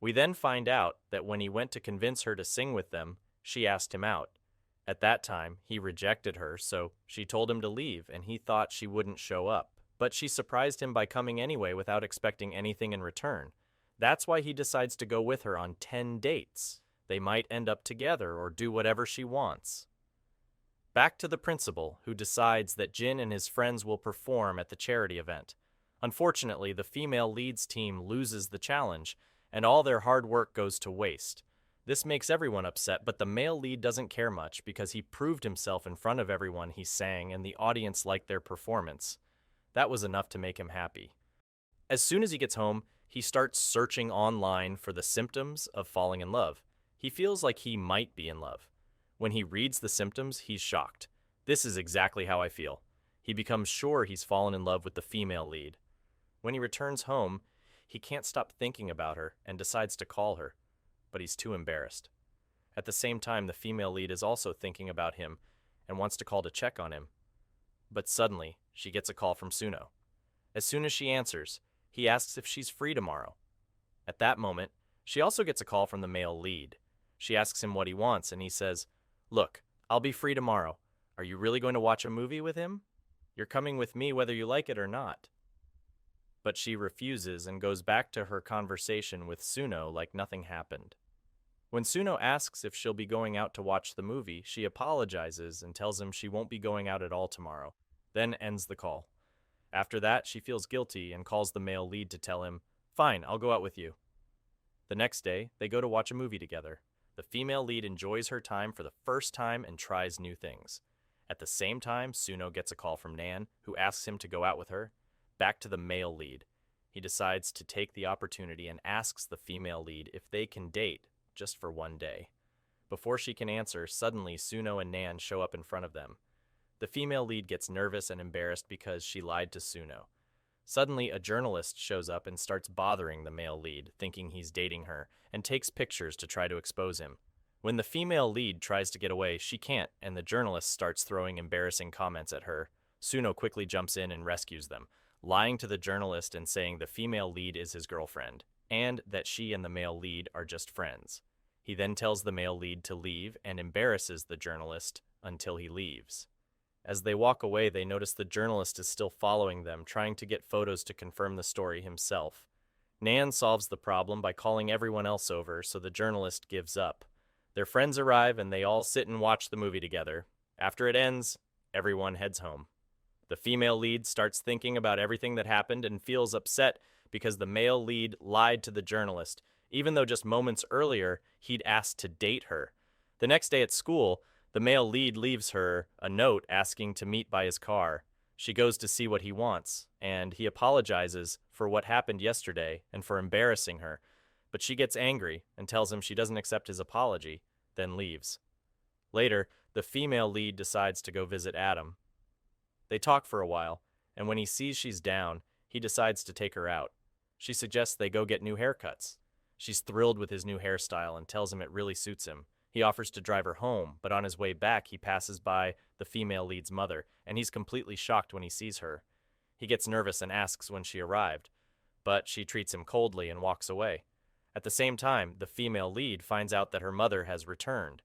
We then find out that when he went to convince her to sing with them, she asked him out. At that time, he rejected her, so she told him to leave and he thought she wouldn't show up. But she surprised him by coming anyway without expecting anything in return. That's why he decides to go with her on 10 dates. They might end up together or do whatever she wants. Back to the principal, who decides that Jin and his friends will perform at the charity event. Unfortunately, the female lead's team loses the challenge, and all their hard work goes to waste. This makes everyone upset, but the male lead doesn't care much because he proved himself in front of everyone he sang and the audience liked their performance. That was enough to make him happy. As soon as he gets home, he starts searching online for the symptoms of falling in love. He feels like he might be in love. When he reads the symptoms, he's shocked. This is exactly how I feel. He becomes sure he's fallen in love with the female lead. When he returns home, he can't stop thinking about her and decides to call her, but he's too embarrassed. At the same time, the female lead is also thinking about him and wants to call to check on him. But suddenly, she gets a call from Suno. As soon as she answers, he asks if she's free tomorrow. At that moment, she also gets a call from the male lead. She asks him what he wants, and he says, "Look, I'll be free tomorrow. Are you really going to watch a movie with him? You're coming with me whether you like it or not." But she refuses and goes back to her conversation with Suno like nothing happened. When Suno asks if she'll be going out to watch the movie, she apologizes and tells him she won't be going out at all tomorrow, then ends the call. After that, she feels guilty and calls the male lead to tell him, "Fine, I'll go out with you." The next day, they go to watch a movie together. The female lead enjoys her time for the first time and tries new things. At the same time, Suno gets a call from Nan, who asks him to go out with her. Back to the male lead. He decides to take the opportunity and asks the female lead if they can date just for one day. Before she can answer, suddenly Suno and Nan show up in front of them. The female lead gets nervous and embarrassed because she lied to Suno. Suddenly, a journalist shows up and starts bothering the male lead, thinking he's dating her, and takes pictures to try to expose him. When the female lead tries to get away, she can't, and the journalist starts throwing embarrassing comments at her. Suno quickly jumps in and rescues them, lying to the journalist and saying the female lead is his girlfriend, and that she and the male lead are just friends. He then tells the male lead to leave and embarrasses the journalist until he leaves. As they walk away, they notice the journalist is still following them, trying to get photos to confirm the story himself. Nan solves the problem by calling everyone else over, so the journalist gives up. Their friends arrive and they all sit and watch the movie together. After it ends, everyone heads home. The female lead starts thinking about everything that happened and feels upset because the male lead lied to the journalist, even though just moments earlier he'd asked to date her. The next day at school, the male lead leaves her a note asking to meet by his car. She goes to see what he wants, and he apologizes for what happened yesterday and for embarrassing her, but she gets angry and tells him she doesn't accept his apology, then leaves. Later, the female lead decides to go visit Adam. They talk for a while, and when he sees she's down, he decides to take her out. She suggests they go get new haircuts. She's thrilled with his new hairstyle and tells him it really suits him. He offers to drive her home, but on his way back, he passes by the female lead's mother, and he's completely shocked when he sees her. He gets nervous and asks when she arrived, but she treats him coldly and walks away. At the same time, the female lead finds out that her mother has returned.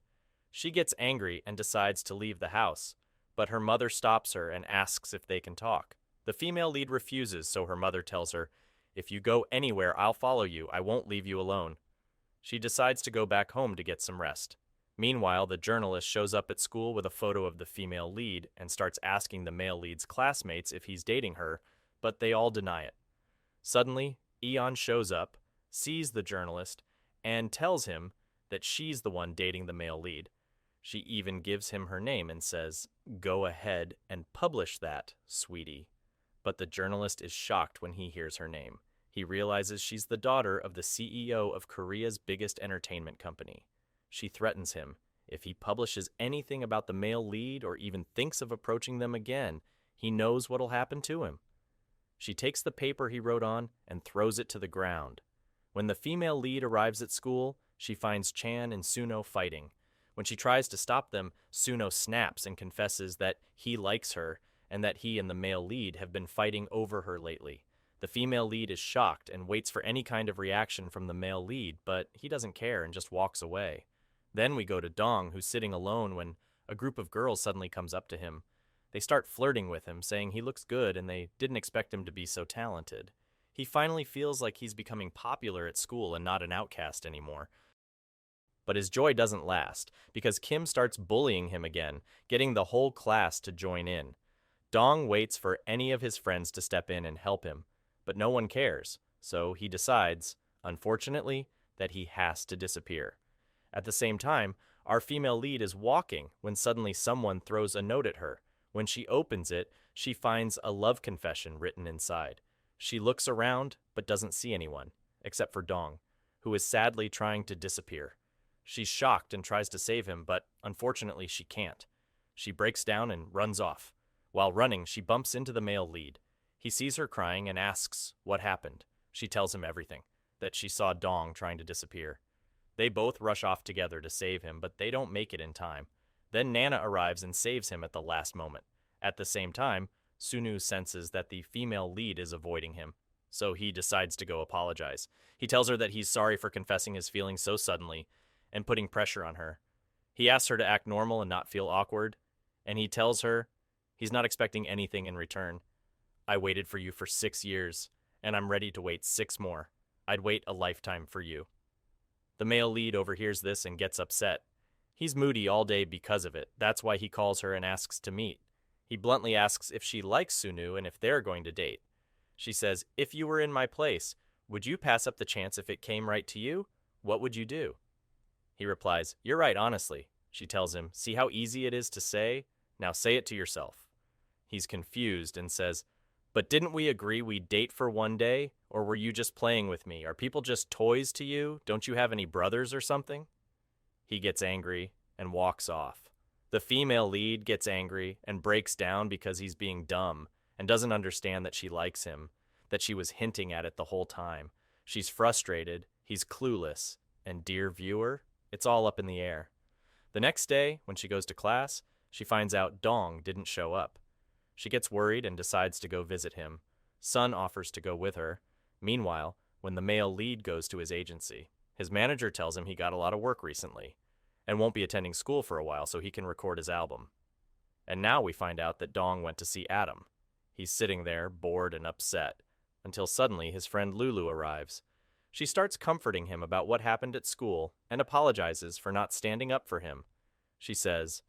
She gets angry and decides to leave the house, but her mother stops her and asks if they can talk. The female lead refuses, so her mother tells her, "If you go anywhere, I'll follow you. I won't leave you alone." She decides to go back home to get some rest. Meanwhile, the journalist shows up at school with a photo of the female lead and starts asking the male lead's classmates if he's dating her, but they all deny it. Suddenly, Eon shows up, sees the journalist, and tells him that she's the one dating the male lead. She even gives him her name and says, "Go ahead and publish that, sweetie." But the journalist is shocked when he hears her name. He realizes she's the daughter of the CEO of Korea's biggest entertainment company. She threatens him. If he publishes anything about the male lead or even thinks of approaching them again, he knows what'll happen to him. She takes the paper he wrote on and throws it to the ground. When the female lead arrives at school, she finds Chan and Suno fighting. When she tries to stop them, Suno snaps and confesses that he likes her and that he and the male lead have been fighting over her lately. The female lead is shocked and waits for any kind of reaction from the male lead, but he doesn't care and just walks away. Then we go to Dong, who's sitting alone when a group of girls suddenly comes up to him. They start flirting with him, saying he looks good and they didn't expect him to be so talented. He finally feels like he's becoming popular at school and not an outcast anymore. But his joy doesn't last, because Kim starts bullying him again, getting the whole class to join in. Dong waits for any of his friends to step in and help him, but no one cares, so he decides, unfortunately, that he has to disappear. At the same time, our female lead is walking when suddenly someone throws a note at her. When she opens it, she finds a love confession written inside. She looks around, but doesn't see anyone, except for Dong, who is sadly trying to disappear. She's shocked and tries to save him, but unfortunately she can't. She breaks down and runs off. While running, she bumps into the male lead. He sees her crying and asks what happened. She tells him everything, that she saw Dong trying to disappear. They both rush off together to save him, but they don't make it in time. Then Nana arrives and saves him at the last moment. At the same time, Sunu senses that the female lead is avoiding him, so he decides to go apologize. He tells her that he's sorry for confessing his feelings so suddenly and putting pressure on her. He asks her to act normal and not feel awkward, and he tells her he's not expecting anything in return. "I waited for you for 6 years, and I'm ready to wait 6 more. I'd wait a lifetime for you." The male lead overhears this and gets upset. He's moody all day because of it. That's why he calls her and asks to meet. He bluntly asks if she likes Sunu and if they're going to date. She says, "If you were in my place, would you pass up the chance if it came right to you? What would you do?" He replies, "You're right, honestly." She tells him, "See how easy it is to say? Now say it to yourself." He's confused and says, "But didn't we agree we'd date for 1 day? Or were you just playing with me? Are people just toys to you? Don't you have any brothers or something?" He gets angry and walks off. The female lead gets angry and breaks down because he's being dumb and doesn't understand that she likes him, that she was hinting at it the whole time. She's frustrated, he's clueless, and dear viewer, it's all up in the air. The next day, when she goes to class, she finds out Dong didn't show up. She gets worried and decides to go visit him. Sun offers to go with her. Meanwhile, when the male lead goes to his agency, his manager tells him he got a lot of work recently and won't be attending school for a while so he can record his album. And now we find out that Dong went to see Adam. He's sitting there, bored and upset, until suddenly his friend Lulu arrives. She starts comforting him about what happened at school and apologizes for not standing up for him. She says,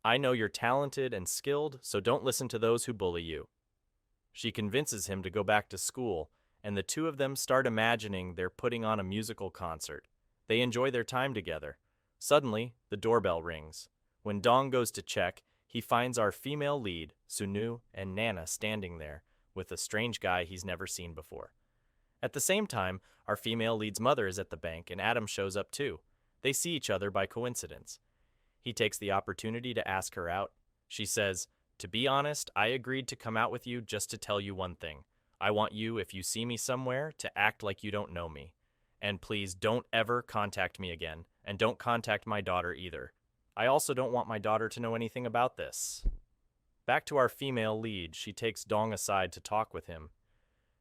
"I know you're talented and skilled, so don't listen to those who bully you." She convinces him to go back to school, and the two of them start imagining they're putting on a musical concert. They enjoy their time together. Suddenly, the doorbell rings. When Dong goes to check, he finds our female lead, Sunu, and Nana standing there, with a strange guy he's never seen before. At the same time, our female lead's mother is at the bank, and Adam shows up too. They see each other by coincidence. He takes the opportunity to ask her out. She says, "To be honest, I agreed to come out with you just to tell you one thing. I want you, if you see me somewhere, to act like you don't know me. And please don't ever contact me again, and don't contact my daughter either. I also don't want my daughter to know anything about this." Back to our female lead, she takes Dong aside to talk with him.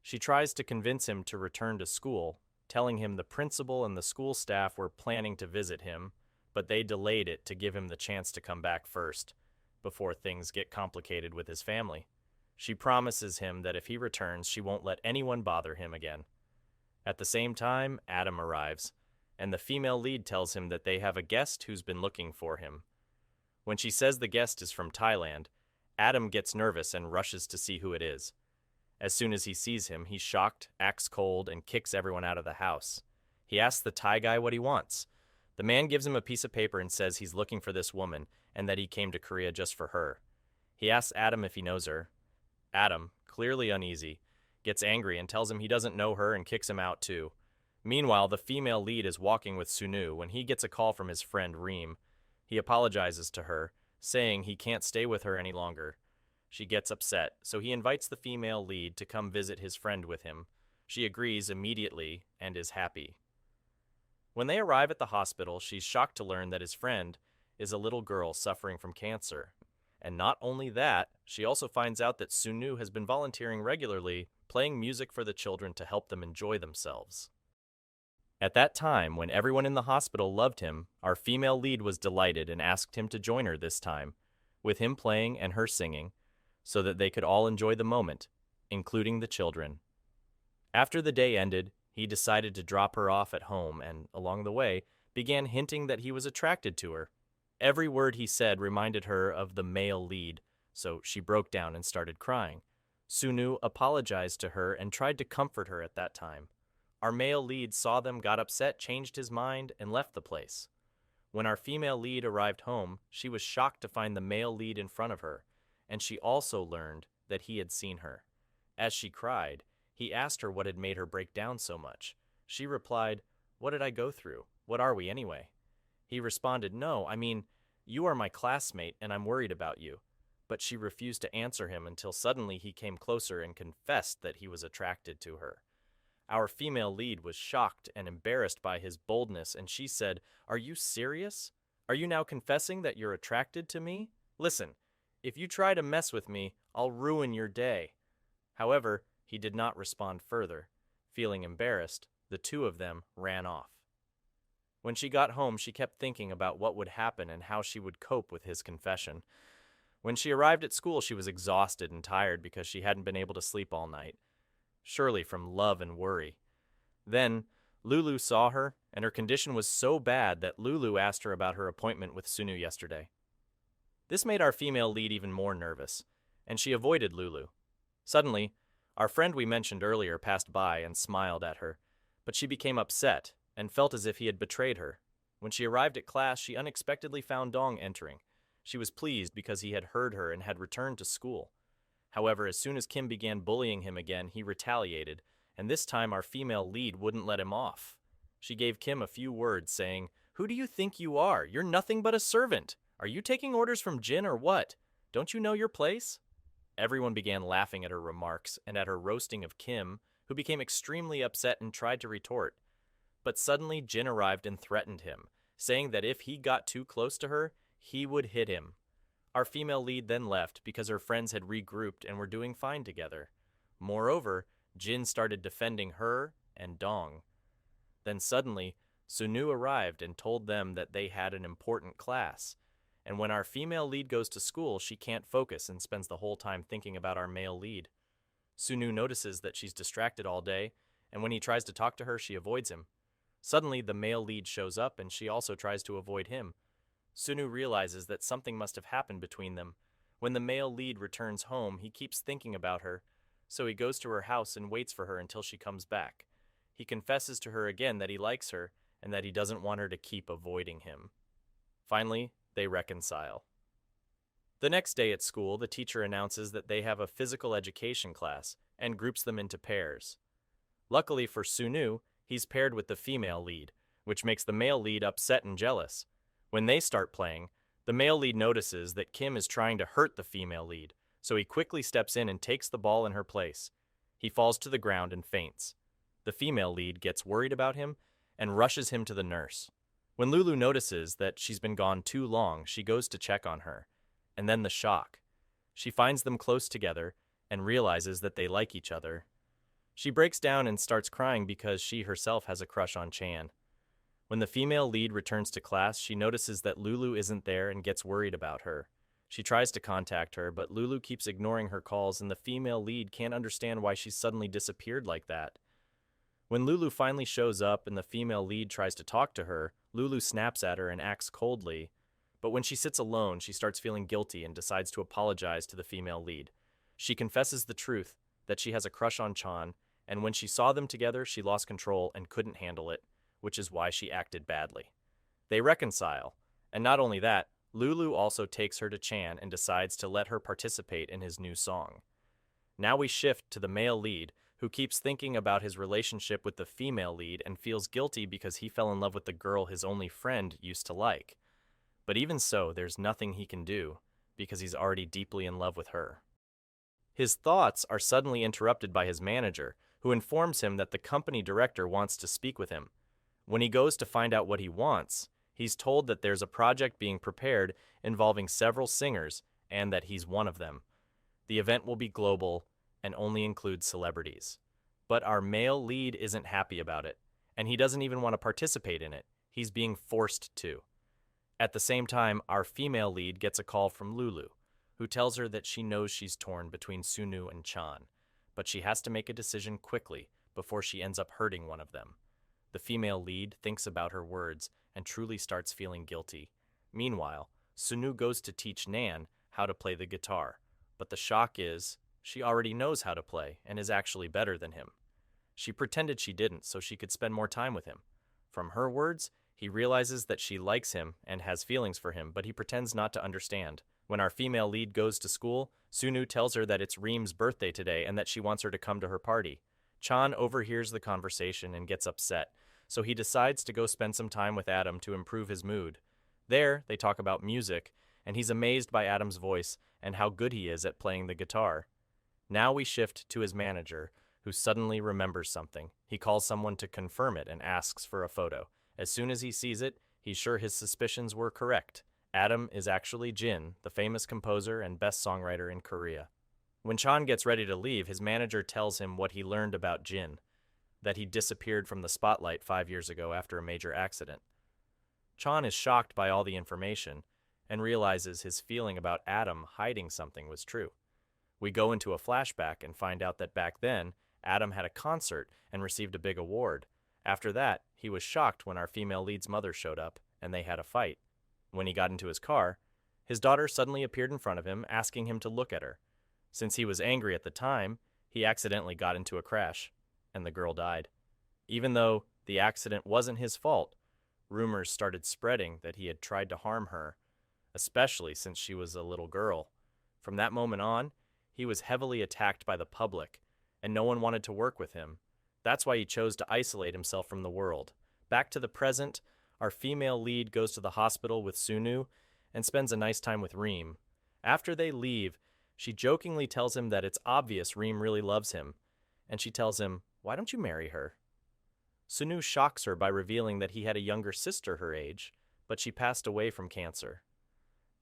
She tries to convince him to return to school, telling him the principal and the school staff were planning to visit him, but they delayed it to give him the chance to come back first, before things get complicated with his family. She promises him that if he returns, she won't let anyone bother him again. At the same time, Adam arrives, and the female lead tells him that they have a guest who's been looking for him. When she says the guest is from Thailand, Adam gets nervous and rushes to see who it is. As soon as he sees him, he's shocked, acts cold, and kicks everyone out of the house. He asks the Thai guy what he wants. The man gives him a piece of paper and says he's looking for this woman and that he came to Korea just for her. He asks Adam if he knows her. Adam, clearly uneasy, gets angry and tells him he doesn't know her and kicks him out too. Meanwhile, the female lead is walking with Sunu when he gets a call from his friend Reem. He apologizes to her, saying he can't stay with her any longer. She gets upset, so he invites the female lead to come visit his friend with him. She agrees immediately and is happy. When they arrive at the hospital, she's shocked to learn that his friend is a little girl suffering from cancer. And not only that, she also finds out that Sunu has been volunteering regularly, playing music for the children to help them enjoy themselves. At that time, when everyone in the hospital loved him, our female lead was delighted and asked him to join her this time, with him playing and her singing, so that they could all enjoy the moment, including the children. After the day ended, he decided to drop her off at home and, along the way, began hinting that he was attracted to her. Every word he said reminded her of the male lead, so she broke down and started crying. Sunu apologized to her and tried to comfort her at that time. Our male lead saw them, got upset, changed his mind, and left the place. When our female lead arrived home, she was shocked to find the male lead in front of her, and she also learned that he had seen her. As she cried, he asked her what had made her break down so much. She replied, "What did I go through? What are we anyway?" He responded, "No, I mean, you are my classmate and I'm worried about you." But she refused to answer him until suddenly he came closer and confessed that he was attracted to her. Our female lead was shocked and embarrassed by his boldness, and she said, "Are you serious? Are you now confessing that you're attracted to me? Listen, if you try to mess with me, I'll ruin your day." However, he did not respond further. Feeling embarrassed, the two of them ran off. When she got home, she kept thinking about what would happen and how she would cope with his confession. When she arrived at school, she was exhausted and tired because she hadn't been able to sleep all night, surely from love and worry. Then, Lulu saw her, and her condition was so bad that Lulu asked her about her appointment with Sunu yesterday. This made our female lead even more nervous, and she avoided Lulu. Suddenly, our friend we mentioned earlier passed by and smiled at her, but she became upset and felt as if he had betrayed her. When she arrived at class, she unexpectedly found Dong entering. She was pleased because he had heard her and had returned to school. However, as soon as Kim began bullying him again, he retaliated, and this time our female lead wouldn't let him off. She gave Kim a few words, saying, "Who do you think you are? You're nothing but a servant. Are you taking orders from Jin or what? Don't you know your place?" Everyone began laughing at her remarks and at her roasting of Kim, who became extremely upset and tried to retort. But suddenly Jin arrived and threatened him, saying that if he got too close to her, he would hit him. Our female lead then left because her friends had regrouped and were doing fine together. Moreover, Jin started defending her and Dong. Then suddenly, Sunu arrived and told them that they had an important class. And when our female lead goes to school, she can't focus and spends the whole time thinking about our male lead. Sunu notices that she's distracted all day, and when he tries to talk to her, she avoids him. Suddenly, the male lead shows up and she also tries to avoid him. Sunu realizes that something must have happened between them. When the male lead returns home, he keeps thinking about her, so he goes to her house and waits for her until she comes back. He confesses to her again that he likes her and that he doesn't want her to keep avoiding him. Finally, they reconcile. The next day at school, the teacher announces that they have a physical education class and groups them into pairs. Luckily for Sunu, he's paired with the female lead, which makes the male lead upset and jealous. When they start playing, The male lead notices that Kim is trying to hurt the female lead, so he quickly steps in and takes the ball in her place. He falls to the ground and faints. The female lead gets worried about him and rushes him to the nurse. When Lulu notices that she's been gone too long, she goes to check on her. And then the shock. She finds them close together and realizes that they like each other. She breaks down and starts crying because she herself has a crush on Chan. When the female lead returns to class, she notices that Lulu isn't there and gets worried about her. She tries to contact her, but Lulu keeps ignoring her calls and the female lead can't understand why she suddenly disappeared like that. When Lulu finally shows up and the female lead tries to talk to her, Lulu snaps at her and acts coldly. But when she sits alone, she starts feeling guilty and decides to apologize to the female lead. She confesses the truth, that she has a crush on Chan, and when she saw them together, she lost control and couldn't handle it, which is why she acted badly. They reconcile, and not only that, Lulu also takes her to Chan and decides to let her participate in his new song. Now we shift to the male lead, who keeps thinking about his relationship with the female lead and feels guilty because he fell in love with the girl his only friend used to like. But even so, there's nothing he can do, because he's already deeply in love with her. His thoughts are suddenly interrupted by his manager, who informs him that the company director wants to speak with him. When he goes to find out what he wants, he's told that there's a project being prepared involving several singers and that he's one of them. The event will be global and only include celebrities. But our male lead isn't happy about it, and he doesn't even want to participate in it. He's being forced to. At the same time, our female lead gets a call from Lulu, who tells her that she knows she's torn between Sunu and Chan, but she has to make a decision quickly before she ends up hurting one of them. The female lead thinks about her words and truly starts feeling guilty. Meanwhile, Sunu goes to teach Nan how to play the guitar, but the shock is she already knows how to play and is actually better than him. She pretended she didn't so she could spend more time with him. From her words, he realizes that she likes him and has feelings for him, but he pretends not to understand. When our female lead goes to school, Sunu tells her that it's Reem's birthday today and that she wants her to come to her party. Chan overhears the conversation and gets upset, so he decides to go spend some time with Adam to improve his mood. There, they talk about music, and he's amazed by Adam's voice and how good he is at playing the guitar. Now we shift to his manager, who suddenly remembers something. He calls someone to confirm it and asks for a photo. As soon as he sees it, he's sure his suspicions were correct. Adam is actually Jin, the famous composer and best songwriter in Korea. When Chan gets ready to leave, his manager tells him what he learned about Jin, that he disappeared from the spotlight 5 years ago after a major accident. Chan is shocked by all the information and realizes his feeling about Adam hiding something was true. We go into a flashback and find out that back then, Adam had a concert and received a big award. After that, he was shocked when our female lead's mother showed up, and they had a fight. When he got into his car, his daughter suddenly appeared in front of him, asking him to look at her. Since he was angry at the time, he accidentally got into a crash, and the girl died. Even though the accident wasn't his fault, rumors started spreading that he had tried to harm her, especially since she was a little girl. From that moment on, he was heavily attacked by the public, and no one wanted to work with him. That's why he chose to isolate himself from the world. Back to the present, our female lead goes to the hospital with Sunu and spends a nice time with Reem. After they leave, she jokingly tells him that it's obvious Reem really loves him, and she tells him, "Why don't you marry her?" Sunu shocks her by revealing that he had a younger sister her age, but she passed away from cancer.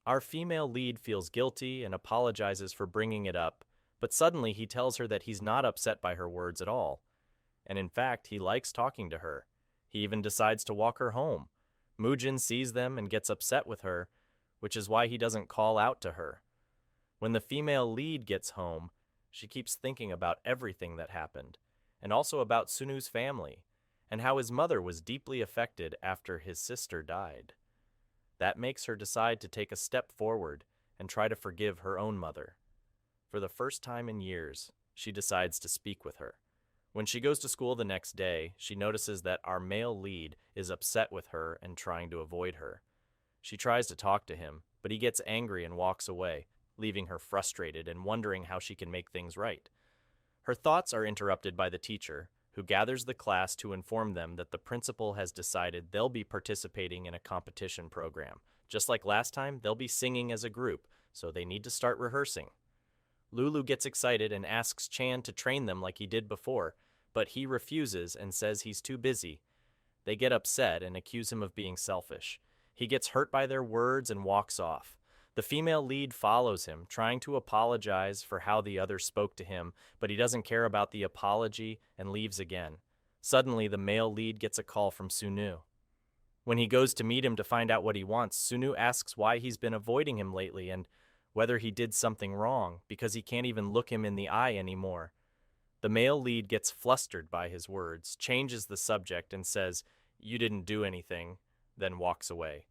Our female lead feels guilty and apologizes for bringing it up, but suddenly he tells her that he's not upset by her words at all. And in fact, he likes talking to her. He even decides to walk her home. Moojin sees them and gets upset with her, which is why he doesn't call out to her. When the female lead gets home, she keeps thinking about everything that happened, and also about Sunu's family, and how his mother was deeply affected after his sister died. That makes her decide to take a step forward and try to forgive her own mother. For the first time in years, she decides to speak with her. When she goes to school the next day, she notices that our male lead is upset with her and trying to avoid her. She tries to talk to him, but he gets angry and walks away, leaving her frustrated and wondering how she can make things right. Her thoughts are interrupted by the teacher, who gathers the class to inform them that the principal has decided they'll be participating in a competition program, Just like last time, they'll be singing as a group, so they need to start rehearsing. Lulu gets excited and asks Chan to train them like he did before, but he refuses and says he's too busy. They get upset and accuse him of being selfish. He gets hurt by their words and walks off. The female lead follows him, trying to apologize for how the others spoke to him, but he doesn't care about the apology and leaves again. Suddenly, the male lead gets a call from Sunu. When he goes to meet him to find out what he wants, Sunu asks why he's been avoiding him lately and whether he did something wrong, because he can't even look him in the eye anymore. The male lead gets flustered by his words, changes the subject, and says, "You didn't do anything," then walks away.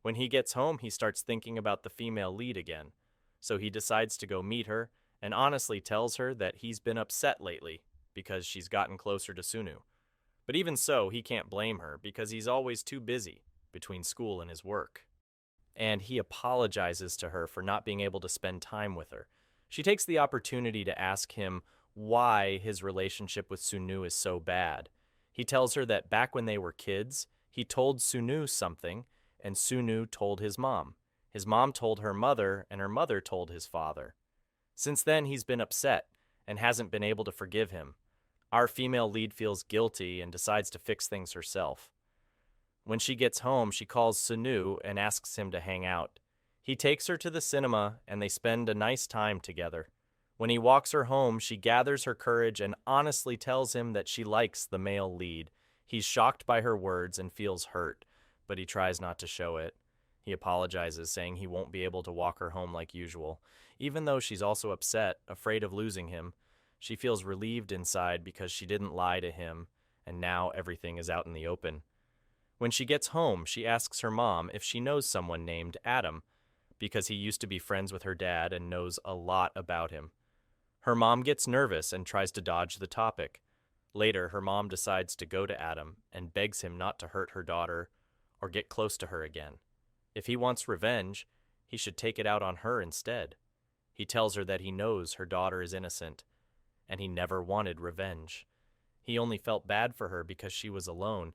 When he gets home, he starts thinking about the female lead again. So he decides to go meet her and honestly tells her that he's been upset lately because she's gotten closer to Sunu. But even so, he can't blame her because he's always too busy between school and his work. And he apologizes to her for not being able to spend time with her. She takes the opportunity to ask him why his relationship with Sunu is so bad. He tells her that back when they were kids, he told Sunu something, and Sunu told his mom. His mom told her mother, and her mother told his father. Since then, he's been upset and hasn't been able to forgive him. Our female lead feels guilty and decides to fix things herself. When she gets home, she calls Sunu and asks him to hang out. He takes her to the cinema, and they spend a nice time together. When he walks her home, she gathers her courage and honestly tells him that she likes the male lead. He's shocked by her words and feels hurt, but he tries not to show it. He apologizes, saying he won't be able to walk her home like usual. Even though she's also upset, afraid of losing him, she feels relieved inside because she didn't lie to him, and now everything is out in the open. When she gets home, she asks her mom if she knows someone named Adam, because he used to be friends with her dad and knows a lot about him. Her mom gets nervous and tries to dodge the topic. Later, her mom decides to go to Adam and begs him not to hurt her daughter or get close to her again. If he wants revenge, he should take it out on her instead. He tells her that he knows her daughter is innocent, and he never wanted revenge. He only felt bad for her because she was alone,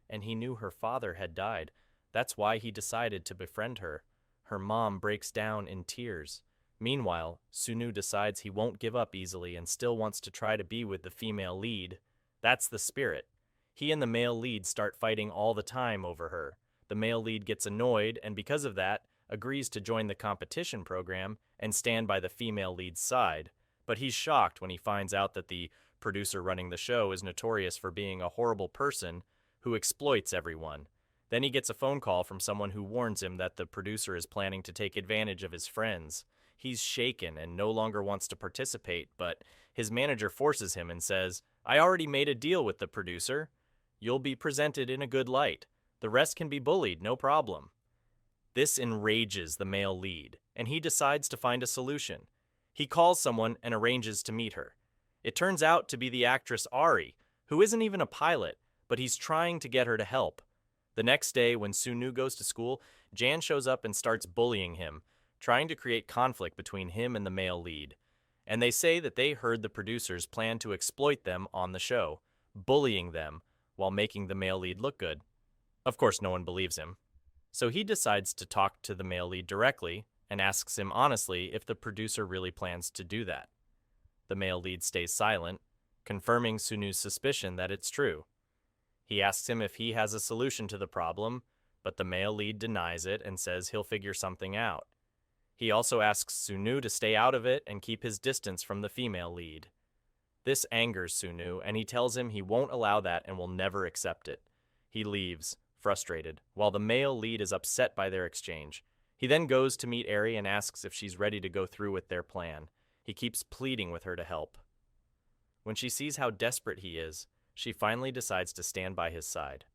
and he knew her father had died. That's why he decided to befriend her. Her mom breaks down in tears. Meanwhile, Sunu decides he won't give up easily and still wants to try to be with the female lead. That's the spirit. He and the male lead start fighting all the time over her. The male lead gets annoyed and because of that, agrees to join the competition program and stand by the female lead's side. But he's shocked when he finds out that the producer running the show is notorious for being a horrible person who exploits everyone. Then he gets a phone call from someone who warns him that the producer is planning to take advantage of his friends. He's shaken and no longer wants to participate, but his manager forces him and says, "I already made a deal with the producer. You'll be presented in a good light. The rest can be bullied, no problem." This enrages the male lead, and he decides to find a solution. He calls someone and arranges to meet her. It turns out to be the actress Ari, who isn't even a pilot, but he's trying to get her to help. The next day, when Sunu goes to school, Jan shows up and starts bullying him, trying to create conflict between him and the male lead. And they say that they heard the producers plan to exploit them on the show, bullying them while making the male lead look good. Of course, no one believes him. So he decides to talk to the male lead directly and asks him honestly if the producer really plans to do that. The male lead stays silent, confirming Sunu's suspicion that it's true. He asks him if he has a solution to the problem, but the male lead denies it and says he'll figure something out. He also asks Sunu to stay out of it and keep his distance from the female lead. This angers Sunu, and he tells him he won't allow that and will never accept it. He leaves, frustrated, while the male lead is upset by their exchange. He then goes to meet Ari and asks if she's ready to go through with their plan. He keeps pleading with her to help. When she sees how desperate he is, she finally decides to stand by his side.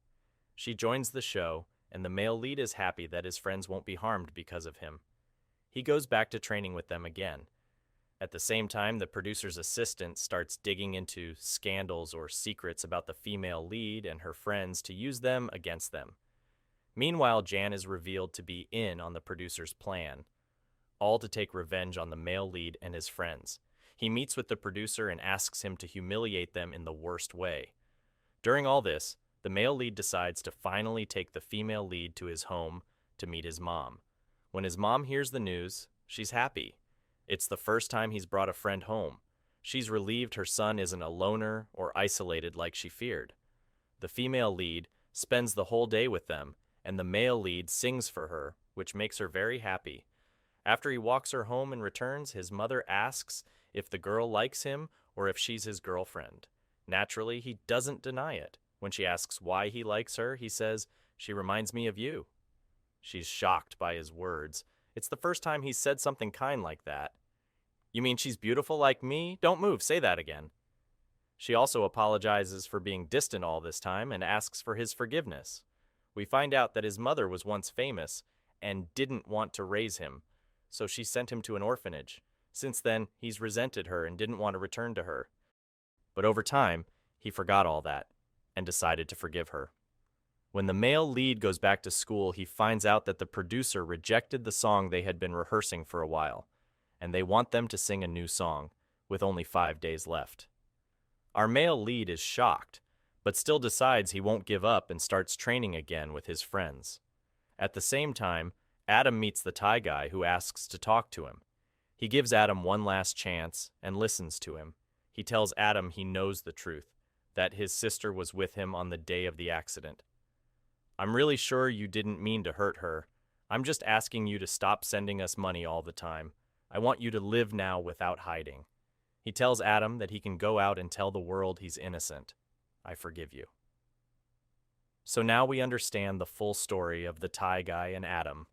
She joins the show, and the male lead is happy that his friends won't be harmed because of him. He goes back to training with them again. At the same time, the producer's assistant starts digging into scandals or secrets about the female lead and her friends to use them against them. Meanwhile, Jan is revealed to be in on the producer's plan, all to take revenge on the male lead and his friends. He meets with the producer and asks him to humiliate them in the worst way. During all this, the male lead decides to finally take the female lead to his home to meet his mom. When his mom hears the news, she's happy. It's the first time he's brought a friend home. She's relieved her son isn't a loner or isolated like she feared. The female lead spends the whole day with them, and the male lead sings for her, which makes her very happy. After he walks her home and returns, his mother asks if the girl likes him or if she's his girlfriend. Naturally, he doesn't deny it. When she asks why he likes her, he says, "She reminds me of you." She's shocked by his words. It's the first time he's said something kind like that. "You mean she's beautiful like me? Don't move, say that again." She also apologizes for being distant all this time and asks for his forgiveness. We find out that his mother was once famous and didn't want to raise him, so she sent him to an orphanage. Since then, he's resented her and didn't want to return to her. But over time, he forgot all that and decided to forgive her. When the male lead goes back to school, he finds out that the producer rejected the song they had been rehearsing for a while, and they want them to sing a new song, with only 5 days left. Our male lead is shocked, but still decides he won't give up and starts training again with his friends. At the same time, Adam meets the Thai guy who asks to talk to him. He gives Adam one last chance and listens to him. He tells Adam he knows the truth, that his sister was with him on the day of the accident. "I'm really sure you didn't mean to hurt her. I'm just asking you to stop sending us money all the time. I want you to live now without hiding." He tells Adam that he can go out and tell the world he's innocent. "I forgive you." So now we understand the full story of the Thai guy and Adam.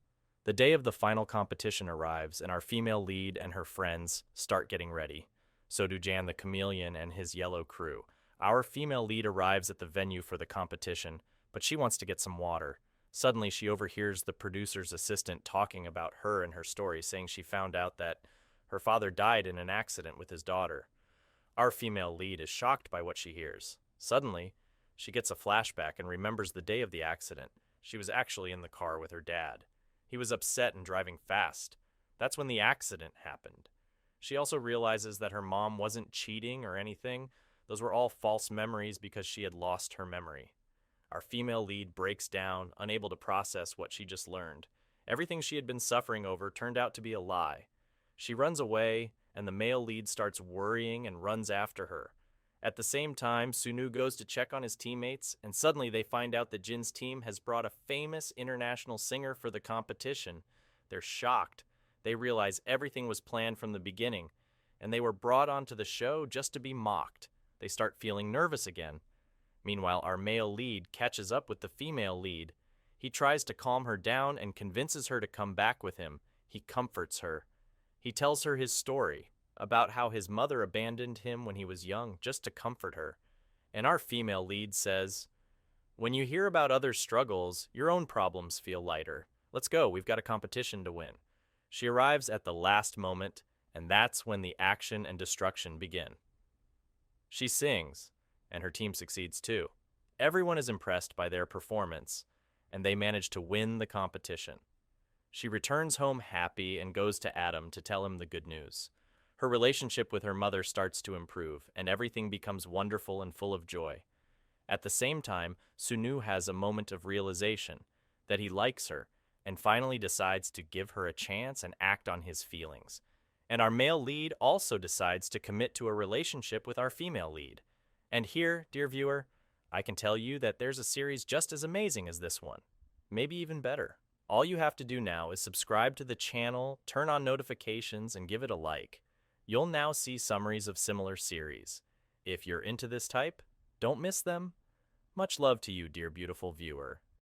The day of the final competition arrives, and our female lead and her friends start getting ready. So do Jan the Chameleon and his yellow crew. Our female lead arrives at the venue for the competition, but she wants to get some water. Suddenly, she overhears the producer's assistant talking about her and her story, saying she found out that her father died in an accident with his daughter. Our female lead is shocked by what she hears. Suddenly, she gets a flashback and remembers the day of the accident. She was actually in the car with her dad. He was upset and driving fast. That's when the accident happened. She also realizes that her mom wasn't cheating or anything. Those were all false memories because she had lost her memory. Our female lead breaks down, unable to process what she just learned. Everything she had been suffering over turned out to be a lie. She runs away, and the male lead starts worrying and runs after her. At the same time, Sunu goes to check on his teammates, and suddenly they find out that Jin's team has brought a famous international singer for the competition. They're shocked. They realize everything was planned from the beginning, and they were brought onto the show just to be mocked. They start feeling nervous again. Meanwhile, our male lead catches up with the female lead. He tries to calm her down and convinces her to come back with him. He comforts her. He tells her his story, about how his mother abandoned him when he was young just to comfort her. And our female lead says, "When you hear about others' struggles, your own problems feel lighter. Let's go, we've got a competition to win." She arrives at the last moment, and that's when the action and destruction begin. She sings, and her team succeeds too. Everyone is impressed by their performance, and they manage to win the competition. She returns home happy and goes to Adam to tell him the good news. Her relationship with her mother starts to improve, and everything becomes wonderful and full of joy. At the same time, Sunu has a moment of realization that he likes her, and finally decides to give her a chance and act on his feelings. And our male lead also decides to commit to a relationship with our female lead. And here, dear viewer, I can tell you that there's a series just as amazing as this one, maybe even better. All you have to do now is subscribe to the channel, turn on notifications, and give it a like. You'll now see summaries of similar series. If you're into this type, don't miss them. Much love to you, dear beautiful viewer.